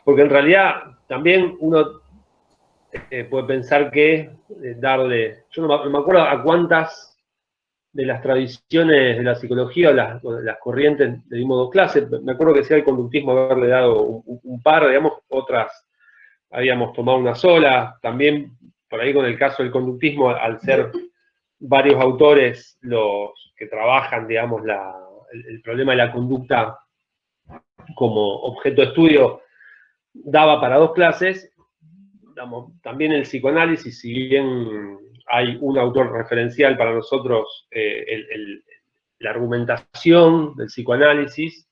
Porque en realidad también uno puede pensar que darle, yo no me acuerdo a cuántas de las tradiciones de la psicología o las corrientes le dimos dos clases. Me acuerdo que sea el conductismo haberle dado un par, digamos, otras habíamos tomado una sola. También por ahí con el caso del conductismo, al ser varios autores los que trabajan, digamos, el problema de la conducta como objeto de estudio, daba para dos clases. Digamos, también el psicoanálisis, si bien hay un autor referencial para nosotros, la argumentación del psicoanálisis,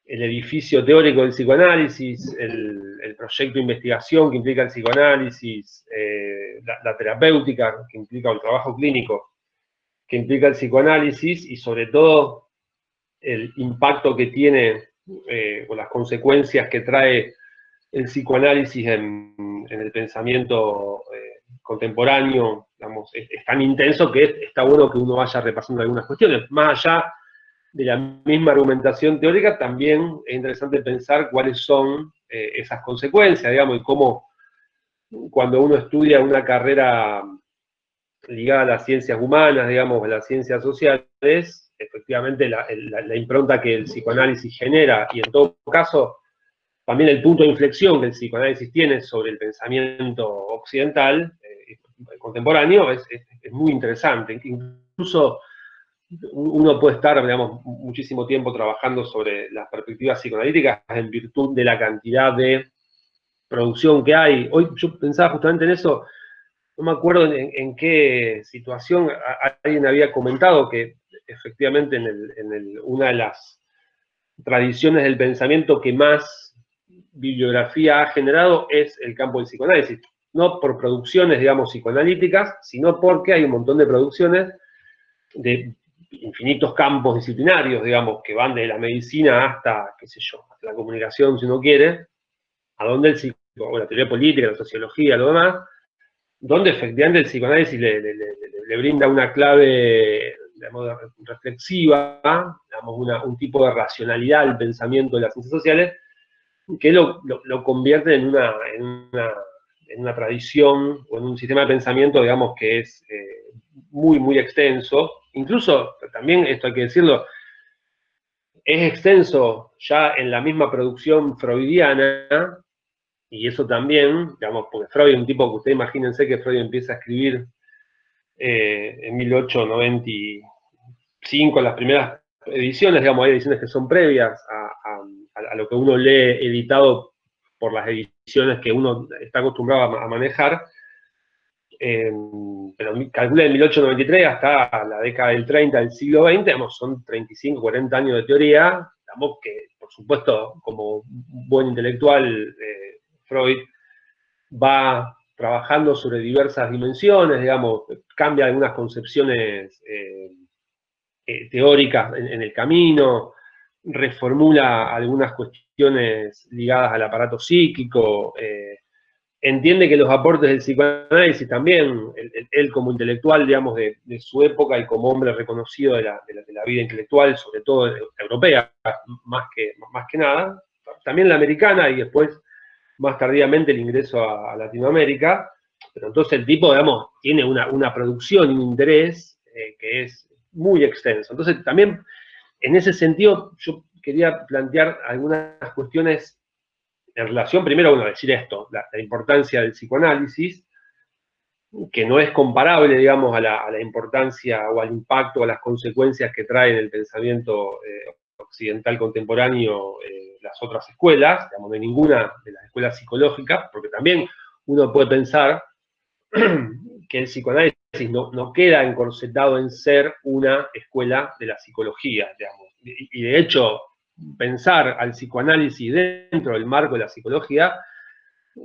el edificio teórico del psicoanálisis, el proyecto de investigación que implica el psicoanálisis, la terapéutica que implica el trabajo clínico que implica el psicoanálisis, y sobre todo el impacto que tiene o las consecuencias que trae el psicoanálisis en el pensamiento contemporáneo, digamos, es tan intenso que está bueno que uno vaya repasando algunas cuestiones. Más allá de la misma argumentación teórica, también es interesante pensar cuáles son esas consecuencias, digamos, y cómo cuando uno estudia una carrera ligada a las ciencias humanas, digamos, a las ciencias sociales, efectivamente la impronta que el psicoanálisis genera, y en todo caso también el punto de inflexión que el psicoanálisis tiene sobre el pensamiento occidental, contemporáneo, es muy interesante. Incluso uno puede estar, digamos, muchísimo tiempo trabajando sobre las perspectivas psicoanalíticas en virtud de la cantidad de producción que hay. Hoy yo pensaba justamente en eso, no me acuerdo en qué situación alguien había comentado que efectivamente una de las tradiciones del pensamiento que más bibliografía ha generado es el campo del psicoanálisis. No por producciones, digamos, psicoanalíticas, sino porque hay un montón de producciones de infinitos campos disciplinarios, digamos, que van de la medicina hasta, qué sé yo, hasta la comunicación, si uno quiere, a donde o la teoría política, la sociología, lo demás, donde efectivamente el psicoanálisis le brinda una clave, digamos, reflexiva, digamos, un tipo de racionalidad al pensamiento de las ciencias sociales, que lo convierte en una tradición o en un sistema de pensamiento, digamos, que es muy, muy extenso. Incluso, también esto hay que decirlo, es extenso ya en la misma producción freudiana, y eso también, digamos, porque Freud es un tipo que ustedes imagínense que Freud empieza a escribir en 1895, las primeras ediciones, digamos, hay ediciones que son previas a lo que uno lee editado por las ediciones que uno está acostumbrado a manejar, pero calcula de 1893 hasta la década del 30 del siglo XX, digamos, son 35, 40 años de teoría, digamos que, por supuesto, como buen intelectual, Freud va trabajando sobre diversas dimensiones, digamos, cambia algunas concepciones teóricas en el camino, reformula algunas cuestiones ligadas al aparato psíquico, entiende que los aportes del psicoanálisis también, él como intelectual, digamos, de su época y como hombre reconocido de la vida intelectual, sobre todo europea, más que nada, también la americana y después, más tardíamente, el ingreso a Latinoamérica, pero entonces el tipo, digamos, tiene una producción y un interés que es muy extenso. Entonces, también, en ese sentido, yo quería plantear algunas cuestiones en relación, primero, bueno, decir esto, la importancia del psicoanálisis, que no es comparable, digamos, a la importancia o al impacto o a las consecuencias que trae en el pensamiento occidental contemporáneo las otras escuelas, digamos, no hay ninguna de las escuelas psicológicas, porque también uno puede pensar que el psicoanálisis no queda encorsetado en ser una escuela de la psicología, digamos. Y de hecho, pensar al psicoanálisis dentro del marco de la psicología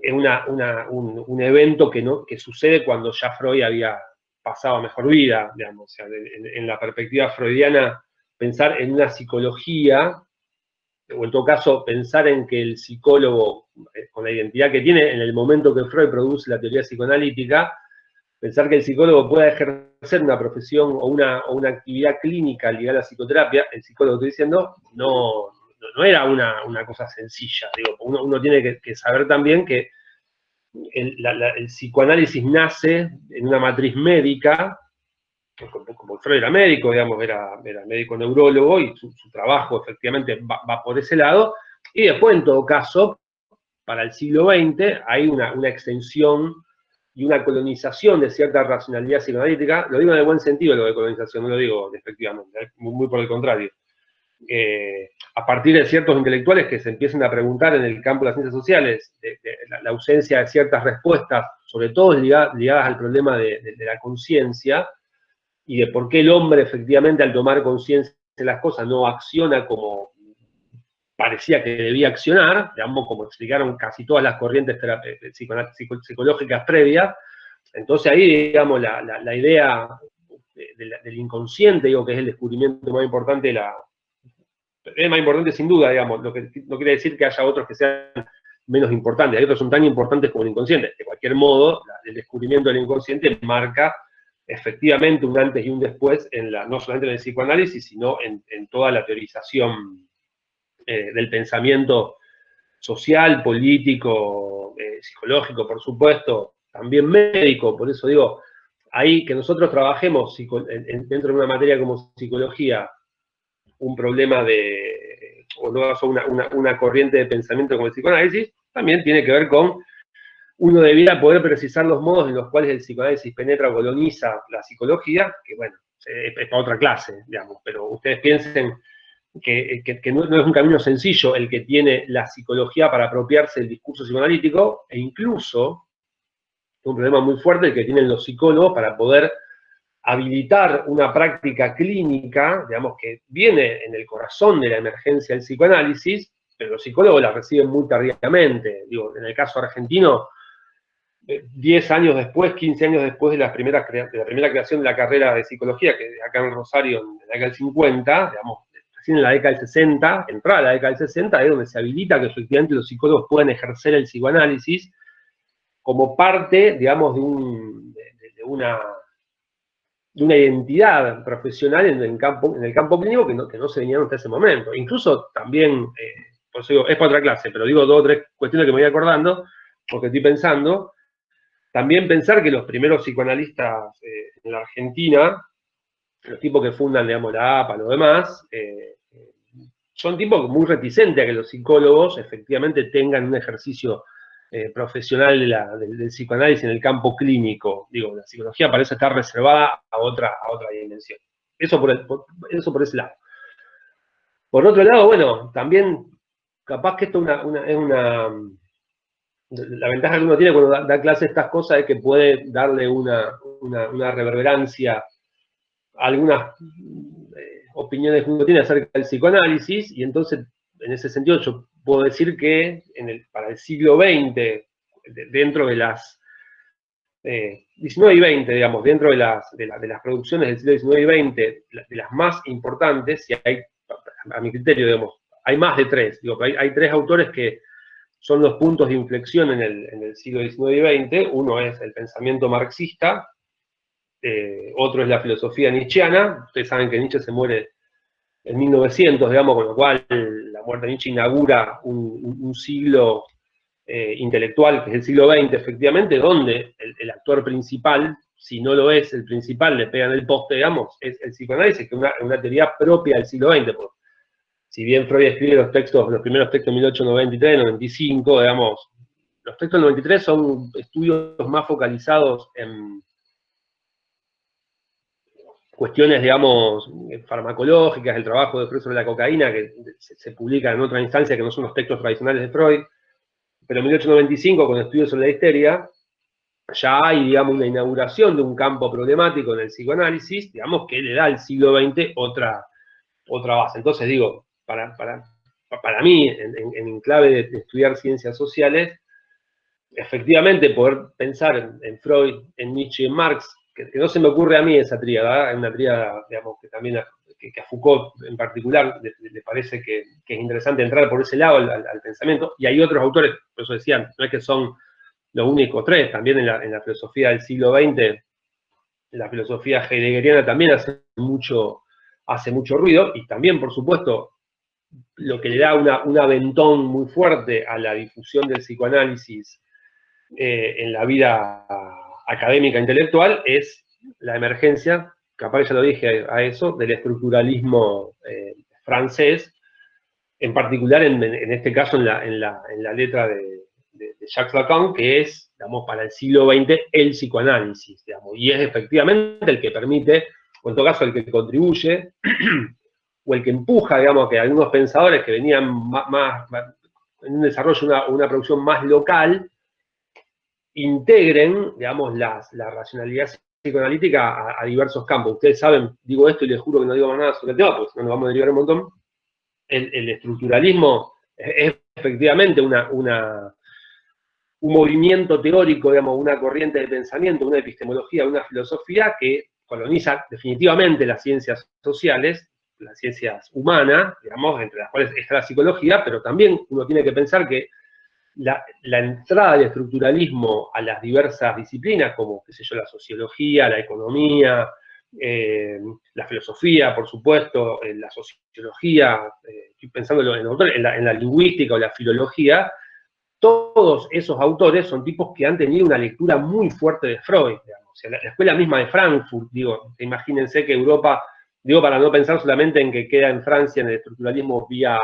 es un evento que sucede cuando ya Freud había pasado a mejor vida, digamos. O sea, en la perspectiva freudiana, pensar en una psicología, o en todo caso, pensar en que el psicólogo, con la identidad que tiene, en el momento que Freud produce la teoría psicoanalítica, pensar que el psicólogo pueda ejercer una profesión o una actividad clínica ligada a la psicoterapia, el psicólogo, estoy diciendo, no no era una cosa sencilla. Digo, uno tiene que saber también que el psicoanálisis nace en una matriz médica, como Freud era médico, digamos, era médico neurólogo, y su trabajo efectivamente va por ese lado, y después, en todo caso, para el siglo XX hay una extensión y una colonización de cierta racionalidad psicoanalítica. Lo digo en el buen sentido, lo de colonización, no lo digo despectivamente, muy por el contrario. A partir de ciertos intelectuales que se empiezan a preguntar en el campo de las ciencias sociales, de la ausencia de ciertas respuestas, sobre todo ligadas al problema de la conciencia, y de por qué el hombre efectivamente al tomar conciencia de las cosas no acciona como parecía que debía accionar, digamos, como explicaron casi todas las corrientes psicológicas previas. Entonces ahí, digamos, la idea del inconsciente, digo, que es el descubrimiento más importante, es más importante sin duda, digamos, lo que no quiere decir que haya otros que sean menos importantes, hay otros que son tan importantes como el inconsciente. De cualquier modo, el descubrimiento del inconsciente marca efectivamente un antes y un después, no solamente en el psicoanálisis, sino en toda la teorización del pensamiento social, político, psicológico, por supuesto, también médico. Por eso digo, ahí que nosotros trabajemos dentro de una materia como psicología, un problema o una corriente de pensamiento como el psicoanálisis, también tiene que ver con uno debiera poder precisar los modos en los cuales el psicoanálisis penetra o coloniza la psicología, que bueno, es para otra clase, digamos, pero ustedes piensen que no es un camino sencillo el que tiene la psicología para apropiarse del discurso psicoanalítico, e incluso un problema muy fuerte el que tienen los psicólogos para poder habilitar una práctica clínica, digamos, que viene en el corazón de la emergencia del psicoanálisis, pero los psicólogos la reciben muy tardíamente. Digo, en el caso argentino, 10 años después, 15 años después de la primera creación de la carrera de psicología, que acá en Rosario, en la década del 50, digamos, recién en la década del 60, entrada la década del 60, es donde se habilita que efectivamente los psicólogos puedan ejercer el psicoanálisis como parte, digamos, de una identidad profesional en el campo clínico que no se venía hasta ese momento. Incluso también, por eso digo, es para otra clase, pero digo 2 o 3 cuestiones que me voy acordando, porque estoy pensando. También pensar que los primeros psicoanalistas en la Argentina, los tipos que fundan, digamos, la APA, lo demás, son tipos muy reticentes a que los psicólogos efectivamente tengan un ejercicio profesional del psicoanálisis en el campo clínico. Digo, la psicología parece estar reservada a otra dimensión. Eso por ese lado. Por otro lado, bueno, también capaz que esto es una la ventaja que uno tiene cuando da clase de estas cosas es que puede darle una reverberancia a algunas opiniones que uno tiene acerca del psicoanálisis, y entonces, en ese sentido, yo puedo decir que para el siglo XX, dentro de las 19 y 20, digamos, dentro de las producciones del siglo XIX y XX, de las más importantes, y hay, a mi criterio, digamos, hay más de 3, digo, hay 3 autores que son los puntos de inflexión en el siglo XIX y XX. Uno es el pensamiento marxista, otro es la filosofía nietzscheana. Ustedes saben que Nietzsche se muere en 1900, digamos, con lo cual la muerte de Nietzsche inaugura un siglo intelectual, que es el siglo XX, efectivamente, donde el actor principal, si no lo es el principal, le pegan el poste, digamos, es el psicoanálisis, que es una teoría propia del siglo XX. Si bien Freud escribe los primeros textos en 1893, 95, digamos, los textos del 93 son estudios más focalizados en cuestiones, digamos, farmacológicas, el trabajo de Freud sobre la cocaína, que se publica en otra instancia que no son los textos tradicionales de Freud, pero en 1895, con estudios sobre la histeria, ya hay, digamos, una inauguración de un campo problemático en el psicoanálisis, digamos, que le da al siglo XX otra base. Entonces, digo, para mí, en clave de estudiar ciencias sociales, efectivamente poder pensar en Freud, en Nietzsche y en Marx, que no se me ocurre a mí esa tríada, es una tríada, digamos, que también que a Foucault en particular le parece que es interesante entrar por ese lado al pensamiento, y hay otros autores, por eso decían, no es que son los únicos 3, también en la filosofía del siglo XX, la filosofía heideggeriana también hace mucho ruido, y también, por supuesto, lo que le da un aventón muy fuerte a la difusión del psicoanálisis en la vida académica intelectual es la emergencia, capaz ya lo dije a eso, del estructuralismo francés, en particular en este caso en la letra de Jacques Lacan, que es, digamos, para el siglo XX el psicoanálisis, digamos, y es efectivamente el que permite, o en todo caso el que contribuye, o el que empuja, digamos, que algunos pensadores que venían más en un desarrollo, una producción más local, integren, digamos, la racionalidad psicoanalítica a diversos campos. Ustedes saben, digo esto y les juro que no digo más nada sobre el tema, porque si no nos vamos a derivar un montón. El estructuralismo es efectivamente un movimiento teórico, digamos, una corriente de pensamiento, una epistemología, una filosofía que coloniza definitivamente las ciencias sociales, las ciencias humanas, digamos, entre las cuales está la psicología, pero también uno tiene que pensar que la entrada del estructuralismo a las diversas disciplinas, como, qué sé yo, la sociología, la economía, la filosofía, por supuesto, la sociología, estoy pensando en la lingüística o la filología, todos esos autores son tipos que han tenido una lectura muy fuerte de Freud, digamos. O sea, la escuela misma de Frankfurt, digo, imagínense que Europa, digo, para no pensar solamente en que queda en Francia en el estructuralismo vía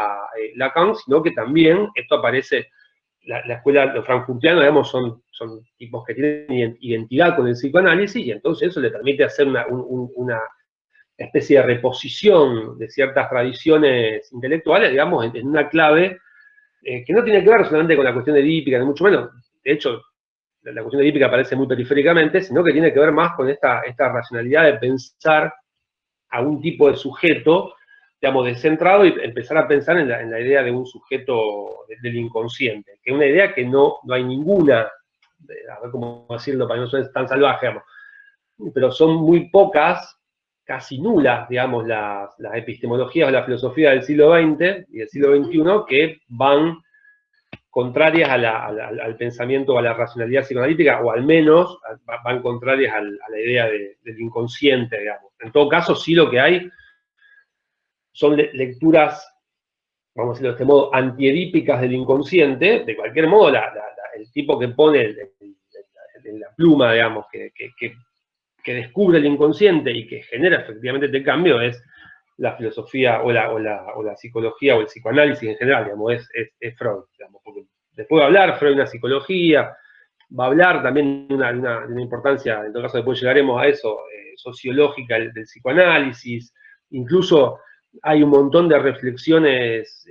Lacan, sino que también esto aparece, la escuela, los frankfurtianos, digamos, son tipos que tienen identidad con el psicoanálisis, y entonces eso le permite hacer una especie de reposición de ciertas tradiciones intelectuales, digamos, en una clave que no tiene que ver solamente con la cuestión edípica, ni mucho menos. De hecho, la cuestión edípica aparece muy periféricamente, sino que tiene que ver más con esta racionalidad de pensar a un tipo de sujeto, digamos, descentrado, y empezar a pensar en la idea de un sujeto del inconsciente, que es una idea que no hay ninguna, a ver cómo decirlo para que no suene tan salvaje, digamos, pero son muy pocas, casi nulas, digamos, las epistemologías o la filosofía del siglo XX y del siglo XXI que van contrarias al pensamiento o a la racionalidad psicoanalítica, o al menos van contrarias a la idea del inconsciente, digamos. En todo caso, sí lo que hay son lecturas, vamos a decirlo de este modo, antiedípicas del inconsciente. De cualquier modo, el tipo que pone la pluma, digamos, que descubre el inconsciente y que genera efectivamente este cambio es la filosofía o la psicología o el psicoanálisis en general, digamos, es Freud, digamos, porque después va a hablar Freud de una psicología, va a hablar también de una importancia, en todo caso después llegaremos a eso, sociológica del psicoanálisis, incluso hay un montón de reflexiones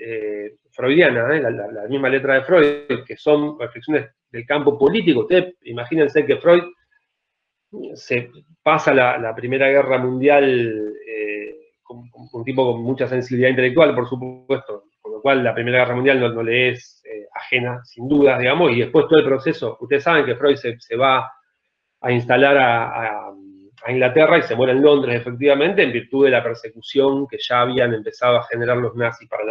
freudianas, la misma letra de Freud, que son reflexiones del campo político. Ustedes imagínense que Freud se pasa la Primera Guerra Mundial un tipo con mucha sensibilidad intelectual, por supuesto, con lo cual la Primera Guerra Mundial no le es ajena, sin dudas, digamos, y después todo el proceso. Ustedes saben que Freud se va a instalar a Inglaterra y se muere en Londres, efectivamente, en virtud de la persecución que ya habían empezado a generar los nazis para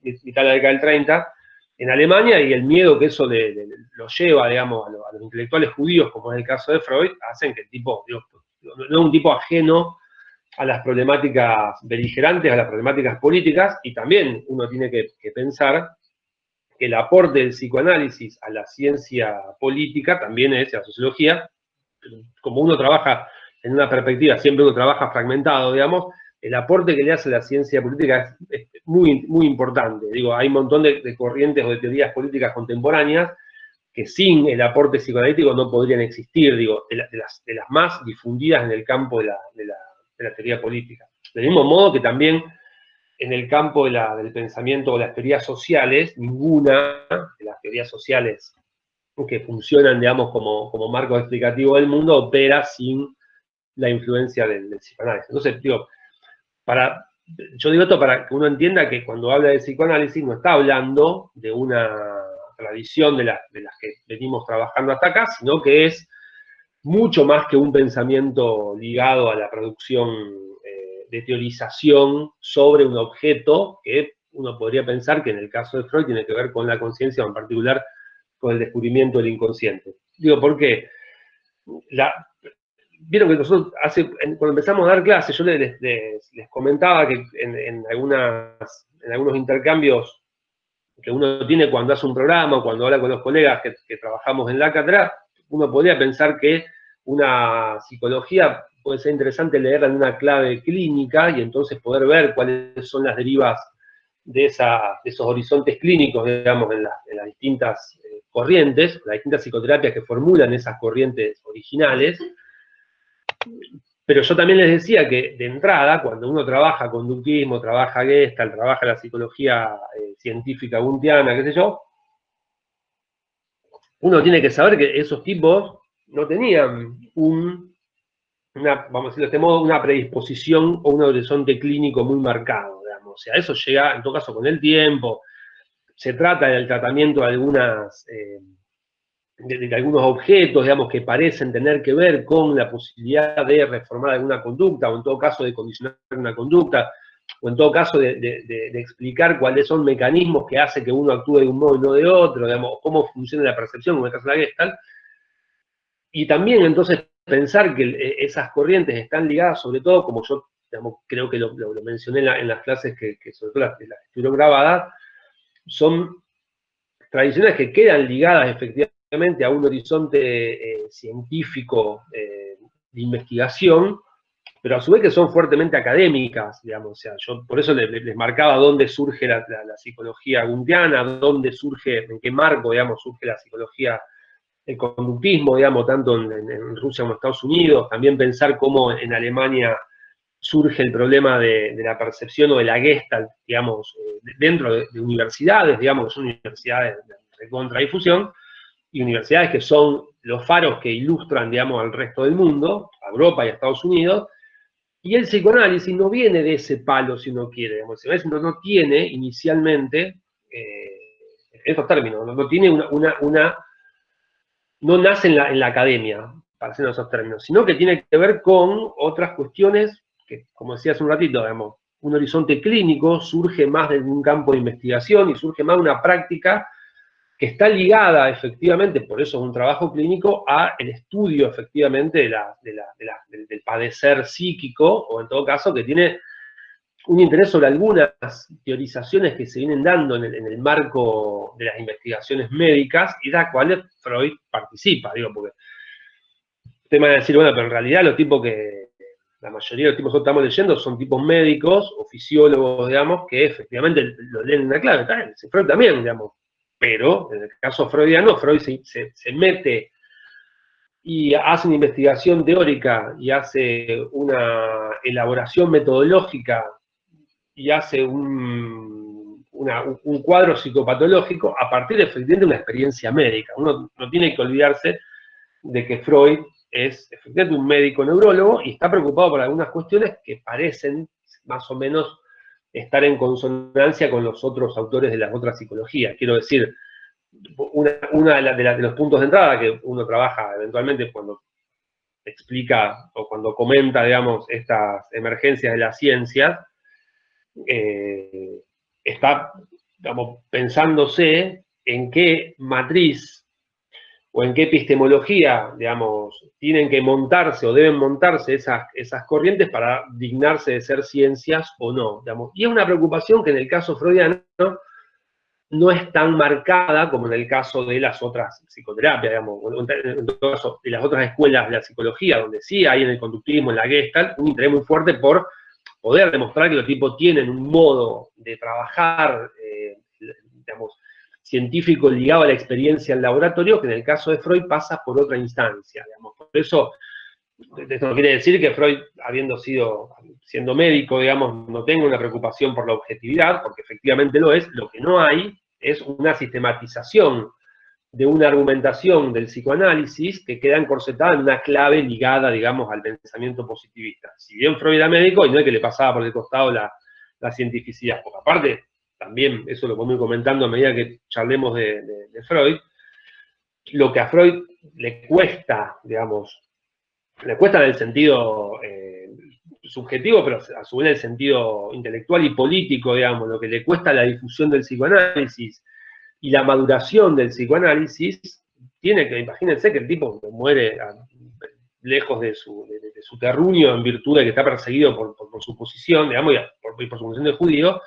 mitad de la década del 30 en Alemania, y el miedo que eso lo lleva, digamos, a los intelectuales judíos, como es el caso de Freud, hacen que el tipo, digo, no es un tipo ajeno a las problemáticas beligerantes, a las problemáticas políticas, y también uno tiene que pensar que el aporte del psicoanálisis a la ciencia política también es, a la sociología, como uno trabaja en una perspectiva, siempre uno trabaja fragmentado, digamos, el aporte que le hace la ciencia política es muy, muy importante. Digo, hay un montón de corrientes o de teorías políticas contemporáneas que sin el aporte psicoanalítico no podrían existir, digo, de las más difundidas en el campo de la teoría política. Del mismo modo que también en el campo del pensamiento o las teorías sociales, ninguna de las teorías sociales que funcionan, digamos, como marco explicativo del mundo opera sin la influencia del psicoanálisis. Entonces, digo, yo digo esto para que uno entienda que cuando habla de psicoanálisis no está hablando de una tradición de las que venimos trabajando hasta acá, sino que es mucho más que un pensamiento ligado a la producción de teorización sobre un objeto que uno podría pensar que en el caso de Freud tiene que ver con la conciencia, o en particular con el descubrimiento del inconsciente. Digo, ¿por qué? Vieron que nosotros, cuando empezamos a dar clases, yo les comentaba que en algunas en algunos intercambios que uno tiene cuando hace un programa o cuando habla con los colegas que trabajamos en la cátedra, uno podría pensar que una psicología puede ser interesante leerla en una clave clínica y entonces poder ver cuáles son las derivas de esos horizontes clínicos, digamos, en las distintas corrientes, las distintas psicoterapias que formulan esas corrientes originales. Pero yo también les decía que, de entrada, cuando uno trabaja conductismo, trabaja Gestalt, trabaja la psicología científica guntiana, qué sé yo, uno tiene que saber que esos tipos no tenían vamos a decirlo de este modo, una predisposición o un horizonte clínico muy marcado, digamos. O sea, eso llega, en todo caso, con el tiempo. Se trata del tratamiento de algunos objetos, digamos, que parecen tener que ver con la posibilidad de reformar alguna conducta, o en todo caso de condicionar una conducta, o en todo caso de explicar cuáles son mecanismos que hacen que uno actúe de un modo y no de otro, digamos, cómo funciona la percepción, como en el caso de la Gestalt. Y también, entonces, pensar que esas corrientes están ligadas, sobre todo, como yo, digamos, creo que lo mencioné en las clases que sobre todo las que estuvieron grabadas, son tradiciones que quedan ligadas efectivamente a un horizonte científico de investigación, pero a su vez que son fuertemente académicas, digamos. O sea, yo por eso les marcaba dónde surge la psicología guntiana, dónde surge, en qué marco, digamos, surge la psicología, el conductismo, digamos, tanto en Rusia como en Estados Unidos. También pensar cómo en Alemania surge el problema de la percepción o de la Gestalt, digamos, dentro de universidades, digamos, que son universidades de contradifusión, y universidades que son los faros que ilustran, digamos, al resto del mundo, a Europa y a Estados Unidos, y el psicoanálisis no viene de ese palo, si uno quiere, digamos, el psicoanálisis no tiene inicialmente, estos términos, no tiene no nace en la academia, para hacer esos términos, sino que tiene que ver con otras cuestiones que, como decía hace un ratito, digamos, un horizonte clínico surge más de un campo de investigación y surge más de una práctica que está ligada efectivamente, por eso es un trabajo clínico, a el estudio efectivamente del padecer psíquico, o en todo caso que tiene un interés sobre algunas teorizaciones que se vienen dando en el marco de las investigaciones médicas y de las cuales Freud participa, digo, porque usted me va a decir, bueno, pero en realidad los tipos la mayoría de los tipos que estamos leyendo son tipos médicos o fisiólogos, digamos, que efectivamente lo leen en una clave, tal, Freud también, digamos, pero en el caso freudiano, Freud se mete y hace una investigación teórica y hace una elaboración metodológica y hace un cuadro psicopatológico a partir efectivamente de una experiencia médica. Uno no tiene que olvidarse de que Freud es efectivamente un médico neurólogo y está preocupado por algunas cuestiones que parecen más o menos estar en consonancia con los otros autores de las otras psicologías. Quiero decir, una de los puntos de entrada que uno trabaja eventualmente cuando explica o cuando comenta, digamos, estas emergencias de las ciencias, está, digamos, pensándose en qué matriz o en qué epistemología, digamos, tienen que montarse o deben montarse esas corrientes para dignarse de ser ciencias o no, digamos. Y es una preocupación que en el caso freudiano no es tan marcada como en el caso de las otras psicoterapias, digamos, en todo caso, de las otras escuelas de la psicología, donde sí hay en el conductismo, en la Gestalt, un interés muy fuerte por poder demostrar que los tipos tienen un modo de trabajar, digamos, científico ligado a la experiencia en laboratorio, que en el caso de Freud pasa por otra instancia, digamos. Por eso, esto no quiere decir que Freud, siendo médico, digamos, no tenga una preocupación por la objetividad, porque efectivamente lo es. Lo que no hay es una sistematización de una argumentación del psicoanálisis que queda encorsetada en una clave ligada, digamos, al pensamiento positivista. Si bien Freud era médico, y no es que le pasaba por el costado la cientificidad, porque aparte, también, eso lo podemos ir comentando a medida que charlemos de Freud, lo que a Freud le cuesta, digamos, le cuesta en el sentido subjetivo, pero a su vez en el sentido intelectual y político, digamos, lo que le cuesta la difusión del psicoanálisis y la maduración del psicoanálisis, tiene que, imagínense que el tipo muere lejos de su terruño en virtud de que está perseguido por su posición, digamos, y por su condición de judío,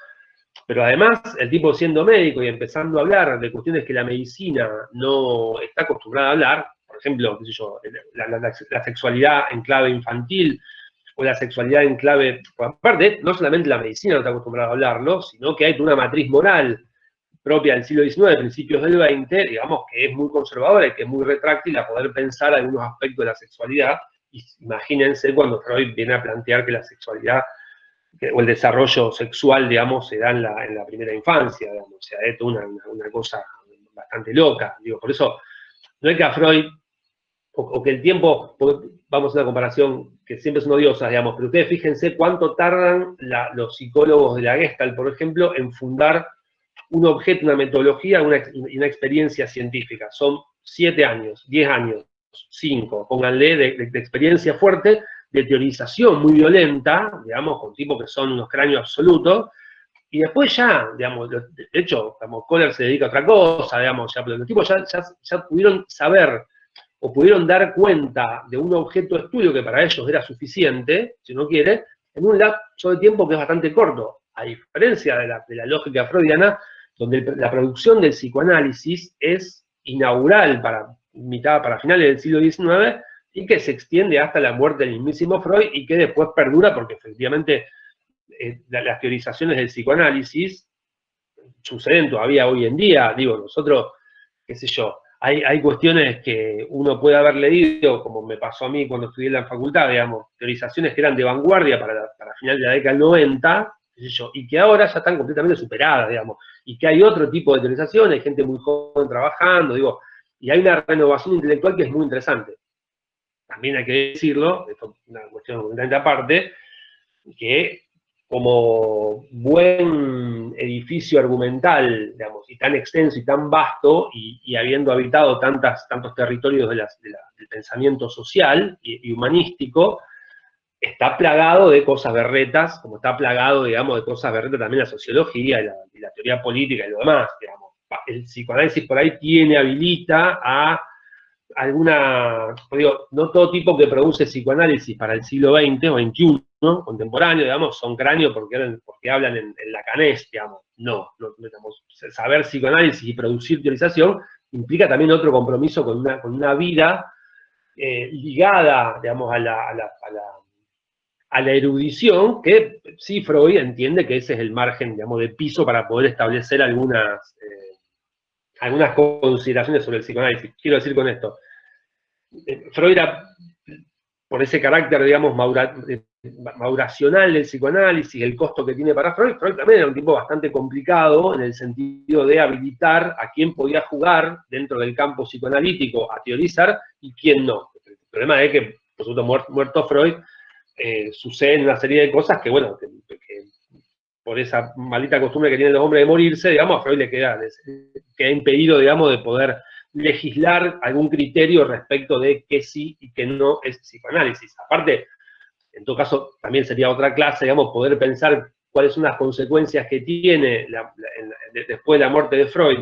Pero además, el tipo siendo médico y empezando a hablar de cuestiones que la medicina no está acostumbrada a hablar, por ejemplo, qué sé yo, la sexualidad en clave infantil, o la sexualidad en clave, por aparte, no solamente la medicina no está acostumbrada a hablarlo, sino que hay una matriz moral propia del siglo XIX, principios del XX, digamos, que es muy conservadora y que es muy retráctil a poder pensar algunos aspectos de la sexualidad. Y imagínense cuando Freud viene a plantear que la sexualidad o el desarrollo sexual, digamos, se da en la primera infancia, digamos, o sea, es una cosa bastante loca, digo, por eso no es que a Freud, o que el tiempo, vamos a una comparación que siempre son odiosas, digamos, pero ustedes fíjense cuánto tardan los psicólogos de la Gestalt, por ejemplo, en fundar un objeto, una metodología, una experiencia científica. Son 7 años, 10 años, 5, pónganle, de experiencia fuerte, de teorización muy violenta, digamos, con tipos que son unos cráneos absolutos, y después ya, digamos, de hecho, Kohler se dedica a otra cosa, digamos, ya, pero los tipos ya pudieron saber o pudieron dar cuenta de un objeto de estudio que para ellos era suficiente, si uno quiere, en un lapso de tiempo que es bastante corto, a diferencia de la lógica freudiana, donde la producción del psicoanálisis es inaugural para finales del siglo XIX y que se extiende hasta la muerte del mismísimo Freud y que después perdura porque efectivamente las teorizaciones del psicoanálisis suceden todavía hoy en día. Digo, nosotros, qué sé yo, hay cuestiones que uno puede haber leído, como me pasó a mí cuando estudié en la facultad, digamos, teorizaciones que eran de vanguardia para final de la década del 90, qué sé yo, y que ahora ya están completamente superadas, digamos, y que hay otro tipo de teorizaciones, hay gente muy joven trabajando, digo, y hay una renovación intelectual que es muy interesante. También hay que decirlo, esto es una cuestión completamente aparte, que como buen edificio argumental, digamos, y tan extenso y tan vasto, y habiendo habitado tantos territorios del pensamiento social y humanístico, está plagado de cosas berretas, como está plagado, digamos, de cosas berretas también la sociología y la teoría política y lo demás, digamos. El psicoanálisis por ahí habilita a digo, no todo tipo que produce psicoanálisis para el siglo XX o XXI, ¿no? Contemporáneo, digamos, son cráneos porque hablan en lacanés, digamos. No, digamos, saber psicoanálisis y producir teorización implica también otro compromiso con una vida ligada, digamos, a la erudición, que sí Freud entiende que ese es el margen, digamos, de piso para poder establecer algunas consideraciones sobre el psicoanálisis. Quiero decir con esto, Freud era, por ese carácter, digamos, mauracional del psicoanálisis, el costo que tiene para Freud también era un tipo bastante complicado en el sentido de habilitar a quién podía jugar dentro del campo psicoanalítico a teorizar y quién no. El problema es que, por supuesto, muerto Freud, suceden una serie de cosas que, bueno, que por esa maldita costumbre que tienen los hombres de morirse, digamos, a Freud le queda impedido, digamos, de poder legislar algún criterio respecto de qué sí y qué no es psicoanálisis. Aparte, en todo caso, también sería otra clase, digamos, poder pensar cuáles son las consecuencias que tiene después de la muerte de Freud.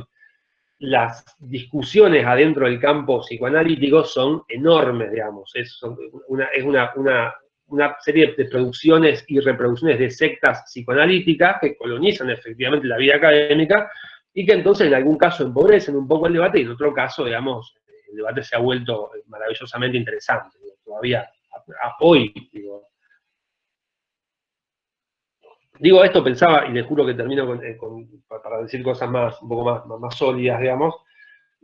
Las discusiones adentro del campo psicoanalítico son enormes, digamos. Es una serie de producciones y reproducciones de sectas psicoanalíticas que colonizan efectivamente la vida académica y que entonces en algún caso empobrecen un poco el debate y en otro caso, digamos, el debate se ha vuelto maravillosamente interesante. Todavía hoy, digo esto, pensaba, y les juro que termino para decir cosas un poco más sólidas, digamos,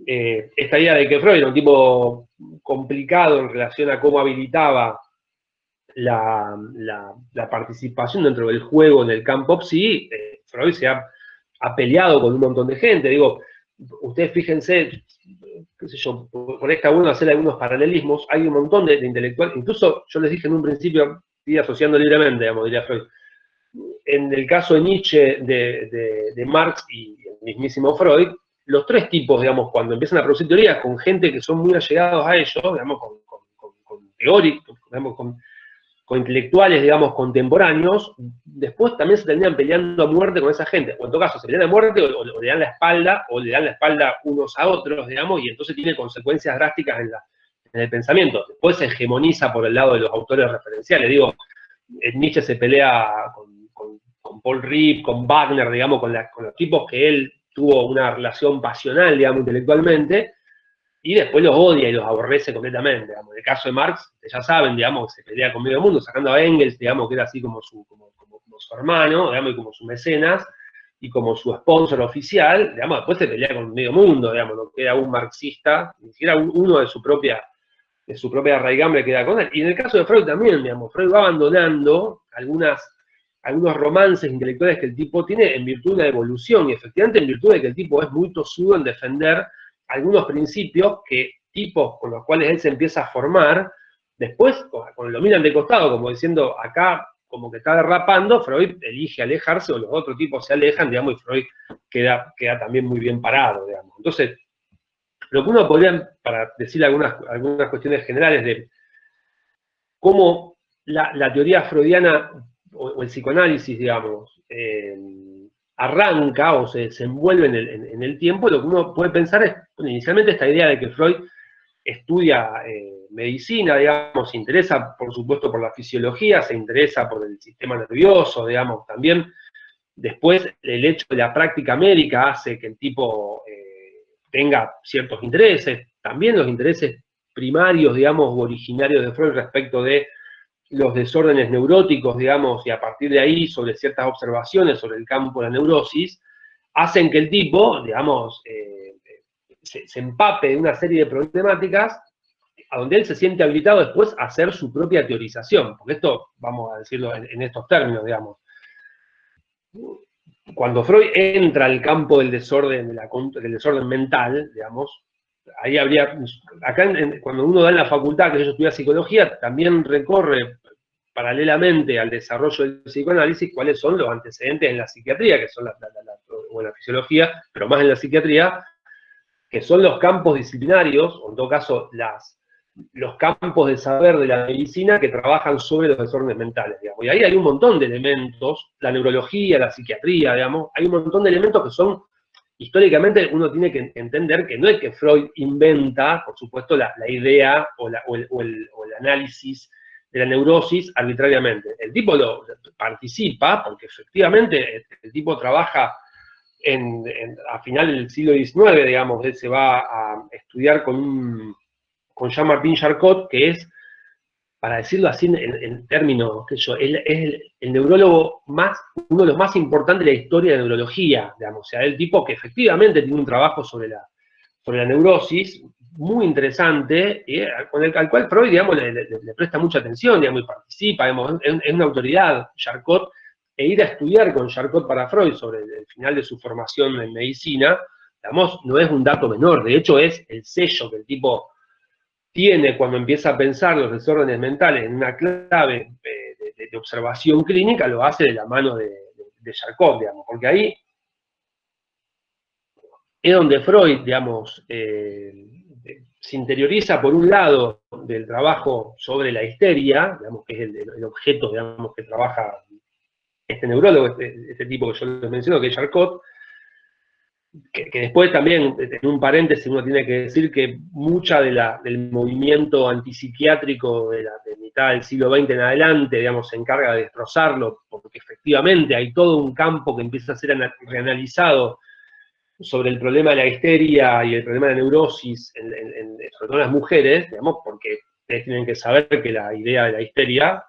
esta idea de que Freud era un tipo complicado en relación a cómo habilitaba la participación dentro del juego en el campo psi, Freud se ha peleado con un montón de gente. Digo, ustedes fíjense, qué sé yo, por esta uno hacer algunos paralelismos, hay un montón de intelectuales, incluso yo les dije en un principio, estoy asociando libremente, digamos, diría Freud. En el caso de Nietzsche, de Marx y el mismísimo Freud, los tres tipos, digamos, cuando empiezan a producir teorías con gente que son muy allegados a ellos, digamos, con teóricos, digamos, con intelectuales, digamos, contemporáneos, después también se terminan peleando a muerte con esa gente. O en todo caso, se pelean a muerte o le dan la espalda, o le dan la espalda unos a otros, digamos, y entonces tiene consecuencias drásticas en el pensamiento. Después se hegemoniza por el lado de los autores referenciales. Digo, Nietzsche se pelea con con Paul Ripp, con Wagner, digamos, con los tipos que él tuvo una relación pasional, digamos, intelectualmente, y después los odia y los aborrece completamente, digamos. En el caso de Marx, ya saben, digamos, se pelea con medio mundo, sacando a Engels, digamos, que era así como su hermano, digamos, y como su mecenas, y como su sponsor oficial, digamos, después se pelea con medio mundo, digamos, no queda un marxista, ni siquiera uno de su propia raigambre queda con él. Y en el caso de Freud también, digamos, Freud va abandonando algunos romances intelectuales que el tipo tiene en virtud de la evolución, y efectivamente en virtud de que el tipo es muy tosudo en defender algunos principios que tipos con los cuales él se empieza a formar, después, cuando lo miran de costado, como diciendo, acá como que está derrapando, Freud elige alejarse, o los otros tipos se alejan, digamos, y Freud queda también muy bien parado, digamos. Entonces, lo que uno podría, para decir algunas cuestiones generales de cómo la teoría freudiana o el psicoanálisis, digamos, arranca o se desenvuelve en el tiempo, lo que uno puede pensar es, bueno, inicialmente esta idea de que Freud estudia medicina, digamos, se interesa, por supuesto, por la fisiología, se interesa por el sistema nervioso, digamos, también. Después, el hecho de la práctica médica hace que el tipo tenga ciertos intereses, también los intereses primarios, digamos, originarios de Freud respecto de los desórdenes neuróticos, digamos, y a partir de ahí, sobre ciertas observaciones sobre el campo de la neurosis, hacen que el tipo, digamos, se empape de una serie de problemáticas a donde él se siente habilitado después a hacer su propia teorización, porque esto, vamos a decirlo en estos términos, digamos, cuando Freud entra al campo del desorden mental, digamos, ahí habría, acá cuando uno da en la facultad, que yo estudia psicología, también recorre paralelamente al desarrollo del psicoanálisis cuáles son los antecedentes en la psiquiatría, que son o en la fisiología, pero más en la psiquiatría, que son los campos disciplinarios, o en todo caso los campos de saber de la medicina que trabajan sobre los desórdenes mentales, digamos. Y ahí hay un montón de elementos, la neurología, la psiquiatría, digamos, hay un montón de elementos que son, históricamente uno tiene que entender que no es que Freud inventa, por supuesto, la idea o el análisis de la neurosis arbitrariamente. El tipo participa, porque efectivamente el tipo trabaja a final del siglo XIX, digamos, él se va a estudiar con Jean-Martin Charcot, que es, para decirlo así en términos, qué sé yo, es el neurólogo uno de los más importantes de la historia de la neurología, digamos, o sea, el tipo que efectivamente tiene un trabajo sobre la neurosis muy interesante, al cual Freud, digamos, le presta mucha atención, digamos, y participa, digamos, es una autoridad, Charcot, e ir a estudiar con Charcot para Freud sobre el final de su formación en medicina, digamos, no es un dato menor, de hecho es el sello que el tipo tiene cuando empieza a pensar los desórdenes mentales en una clave de observación clínica, lo hace de la mano de Charcot, digamos, porque ahí es donde Freud, digamos, se interioriza por un lado del trabajo sobre la histeria, digamos, que es el objeto, digamos, que trabaja este neurólogo, este tipo que yo les menciono, que es Charcot, que después también, en un paréntesis, uno tiene que decir que mucha del movimiento antipsiquiátrico de mitad del siglo XX en adelante, digamos, se encarga de destrozarlo, porque efectivamente hay todo un campo que empieza a ser reanalizado sobre el problema de la histeria y el problema de la neurosis, sobre todo en las mujeres, digamos, porque ustedes tienen que saber que la idea de la histeria,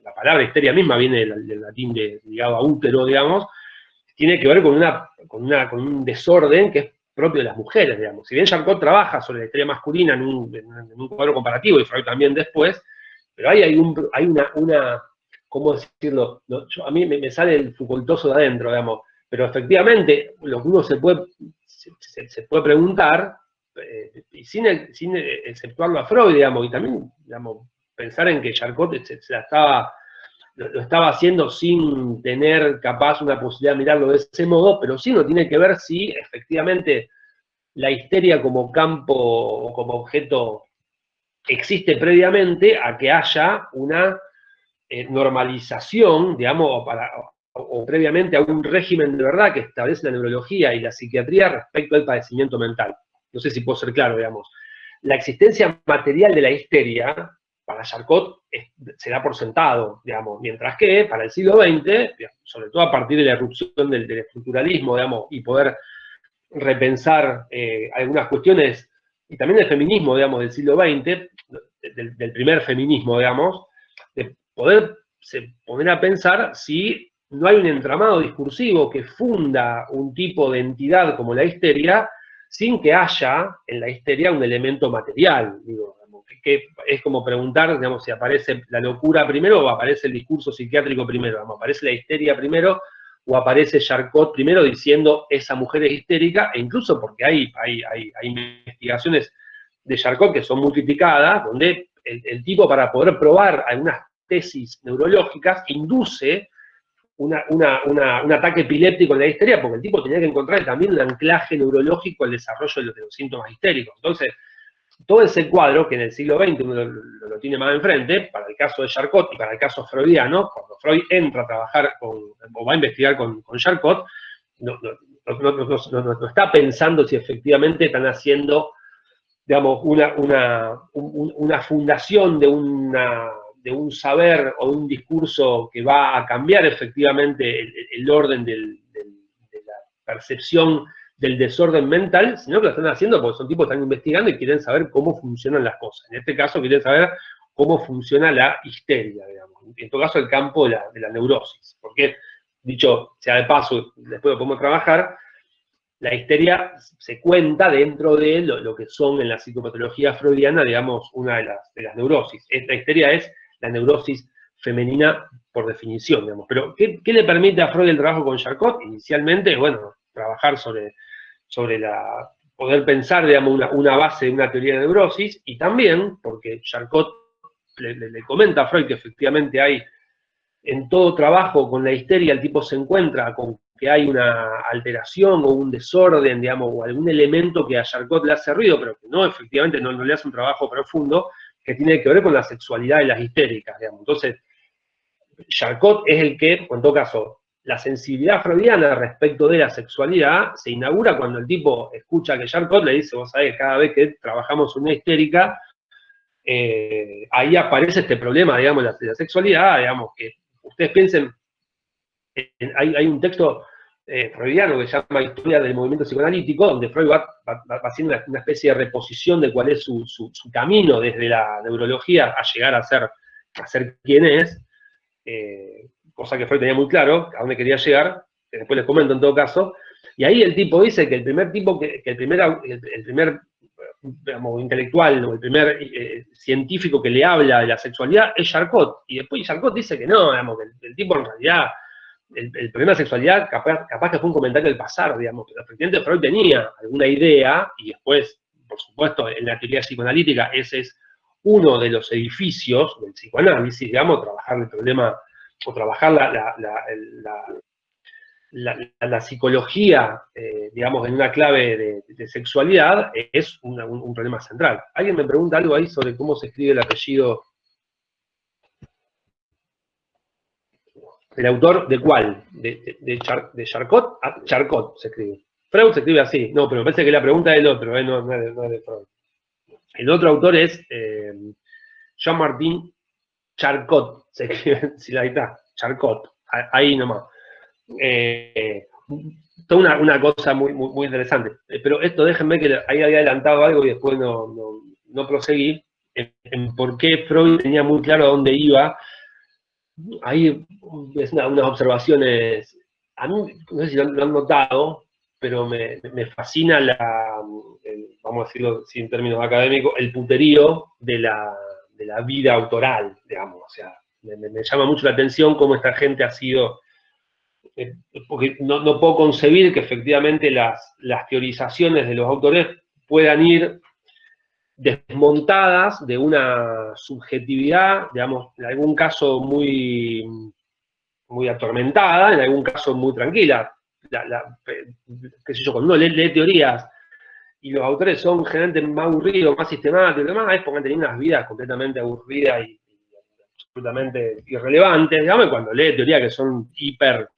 la palabra histeria misma viene del latín ligado a útero, digamos, tiene que ver con un desorden que es propio de las mujeres, digamos. Si bien Charcot trabaja sobre la histeria masculina en un cuadro comparativo, y Freud también después, pero ahí hay una ¿cómo decirlo? No, a mí me sale el Foucaultoso de adentro, digamos, pero efectivamente lo que uno se puede preguntar, y sin exceptuarlo a Freud, digamos, y también, digamos, pensar en que Charcot lo estaba haciendo sin tener capaz una posibilidad de mirarlo de ese modo, pero sí uno tiene que ver si efectivamente la histeria como campo o como objeto existe previamente a que haya una normalización, digamos, o previamente a un régimen de verdad que establece la neurología y la psiquiatría respecto al padecimiento mental. No sé si puedo ser claro, digamos. La existencia material de la histeria para Charcot se da por sentado, digamos, mientras que para el siglo XX, sobre todo a partir de la irrupción del estructuralismo, digamos, y poder repensar algunas cuestiones, y también del feminismo, digamos, del siglo XX, del primer feminismo, digamos, de poder poner a pensar si no hay un entramado discursivo que funda un tipo de entidad como la histeria, sin que haya en la histeria un elemento material. Digo, que es como preguntar, digamos, si aparece la locura primero o aparece el discurso psiquiátrico primero. Digamos, aparece la histeria primero o aparece Charcot primero diciendo esa mujer es histérica, e incluso porque hay investigaciones de Charcot que son muy criticadas, donde el tipo, para poder probar algunas tesis neurológicas, induce un ataque epiléptico en la histeria, porque el tipo tenía que encontrar también un anclaje neurológico al desarrollo de los síntomas histéricos. Entonces, todo ese cuadro, que en el siglo XX uno lo tiene más enfrente, para el caso de Charcot y para el caso freudiano, cuando Freud entra a trabajar o va a investigar con Charcot, no está pensando si efectivamente están haciendo, digamos, una fundación de un saber o de un discurso que va a cambiar efectivamente el orden de la percepción del desorden mental, sino que lo están haciendo porque son tipos que están investigando y quieren saber cómo funcionan las cosas. En este caso quieren saber cómo funciona la histeria, digamos. En todo caso, el campo de la neurosis. Porque, dicho sea de paso, después lo podemos trabajar, la histeria se cuenta dentro de lo que son en la psicopatología freudiana, digamos, una de las neurosis. Esta histeria es la neurosis femenina por definición, digamos. Pero, ¿qué le permite a Freud el trabajo con Charcot? Inicialmente, bueno, trabajar sobre poder pensar, digamos, una base de una teoría de neurosis, y también, porque Charcot le comenta a Freud que efectivamente hay, en todo trabajo con la histeria, el tipo se encuentra con que hay una alteración o un desorden, digamos, o algún elemento que a Charcot le hace ruido, pero que no, efectivamente, no le hace un trabajo profundo, que tiene que ver con la sexualidad de las histéricas, digamos. Entonces, Charcot es el que, en todo caso, la sensibilidad freudiana respecto de la sexualidad se inaugura cuando el tipo escucha que Charcot le dice, vos sabés que cada vez que trabajamos una histérica, ahí aparece este problema, digamos, de la sexualidad, digamos, que ustedes piensen, hay un texto freudiano que se llama Historia del Movimiento Psicoanalítico, donde Freud va haciendo una especie de reposición de cuál es su camino desde la neurología a llegar a ser quien es, cosa que Freud tenía muy claro, a dónde quería llegar, que después les comento en todo caso, y ahí el tipo dice que el primer digamos, intelectual, o el primer científico que le habla de la sexualidad es Charcot, y después Charcot dice que no, digamos, que el tipo en realidad, el problema de sexualidad capaz que fue un comentario del pasar, digamos, pero efectivamente Freud tenía alguna idea, y después, por supuesto, en la teoría psicoanalítica ese es uno de los edificios del psicoanálisis, digamos, trabajar el problema, o trabajar la psicología, digamos, en una clave de sexualidad, es un problema central. ¿Alguien me pregunta algo ahí sobre cómo se escribe el apellido? ¿El autor de cuál? ¿De Charcot? Ah, Charcot se escribe. Freud se escribe así. No, pero me parece que la pregunta es del otro, no es de Freud. El otro autor es Jean-Martin Charcot, se escribe, si ahí está, Charcot, ahí nomás. Toda una cosa muy interesante. Pero esto, déjenme que ahí había adelantado algo y después no proseguí, en por qué Freud tenía muy claro a dónde iba. Ahí es unas observaciones, a mí, no sé si lo han notado, pero me fascina vamos a decirlo sin términos académicos, el puterío de la vida autoral, digamos. O sea, me llama mucho la atención cómo esta gente ha sido, porque no puedo concebir que efectivamente las teorizaciones de los autores puedan ir desmontadas de una subjetividad, digamos, en algún caso muy atormentada, en algún caso muy tranquila. Qué sé yo, cuando uno lee teorías y los autores son generalmente más aburridos, más sistemáticos y demás, es porque han tenido unas vidas completamente aburridas y absolutamente irrelevantes, digamos, y cuando lee teorías que son hiper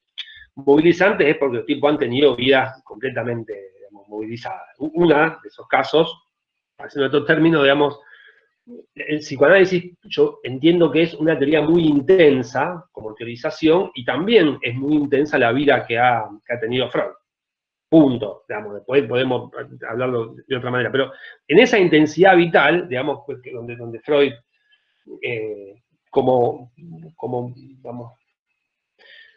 movilizantes es porque los tipos han tenido vidas completamente, digamos, movilizadas. Una de esos casos, haciendo otro término, digamos, el psicoanálisis yo entiendo que es una teoría muy intensa como teorización y también es muy intensa la vida que ha tenido Freud. Punto, digamos, después podemos hablarlo de otra manera, pero en esa intensidad vital, digamos, pues, donde Freud, eh, como, digamos,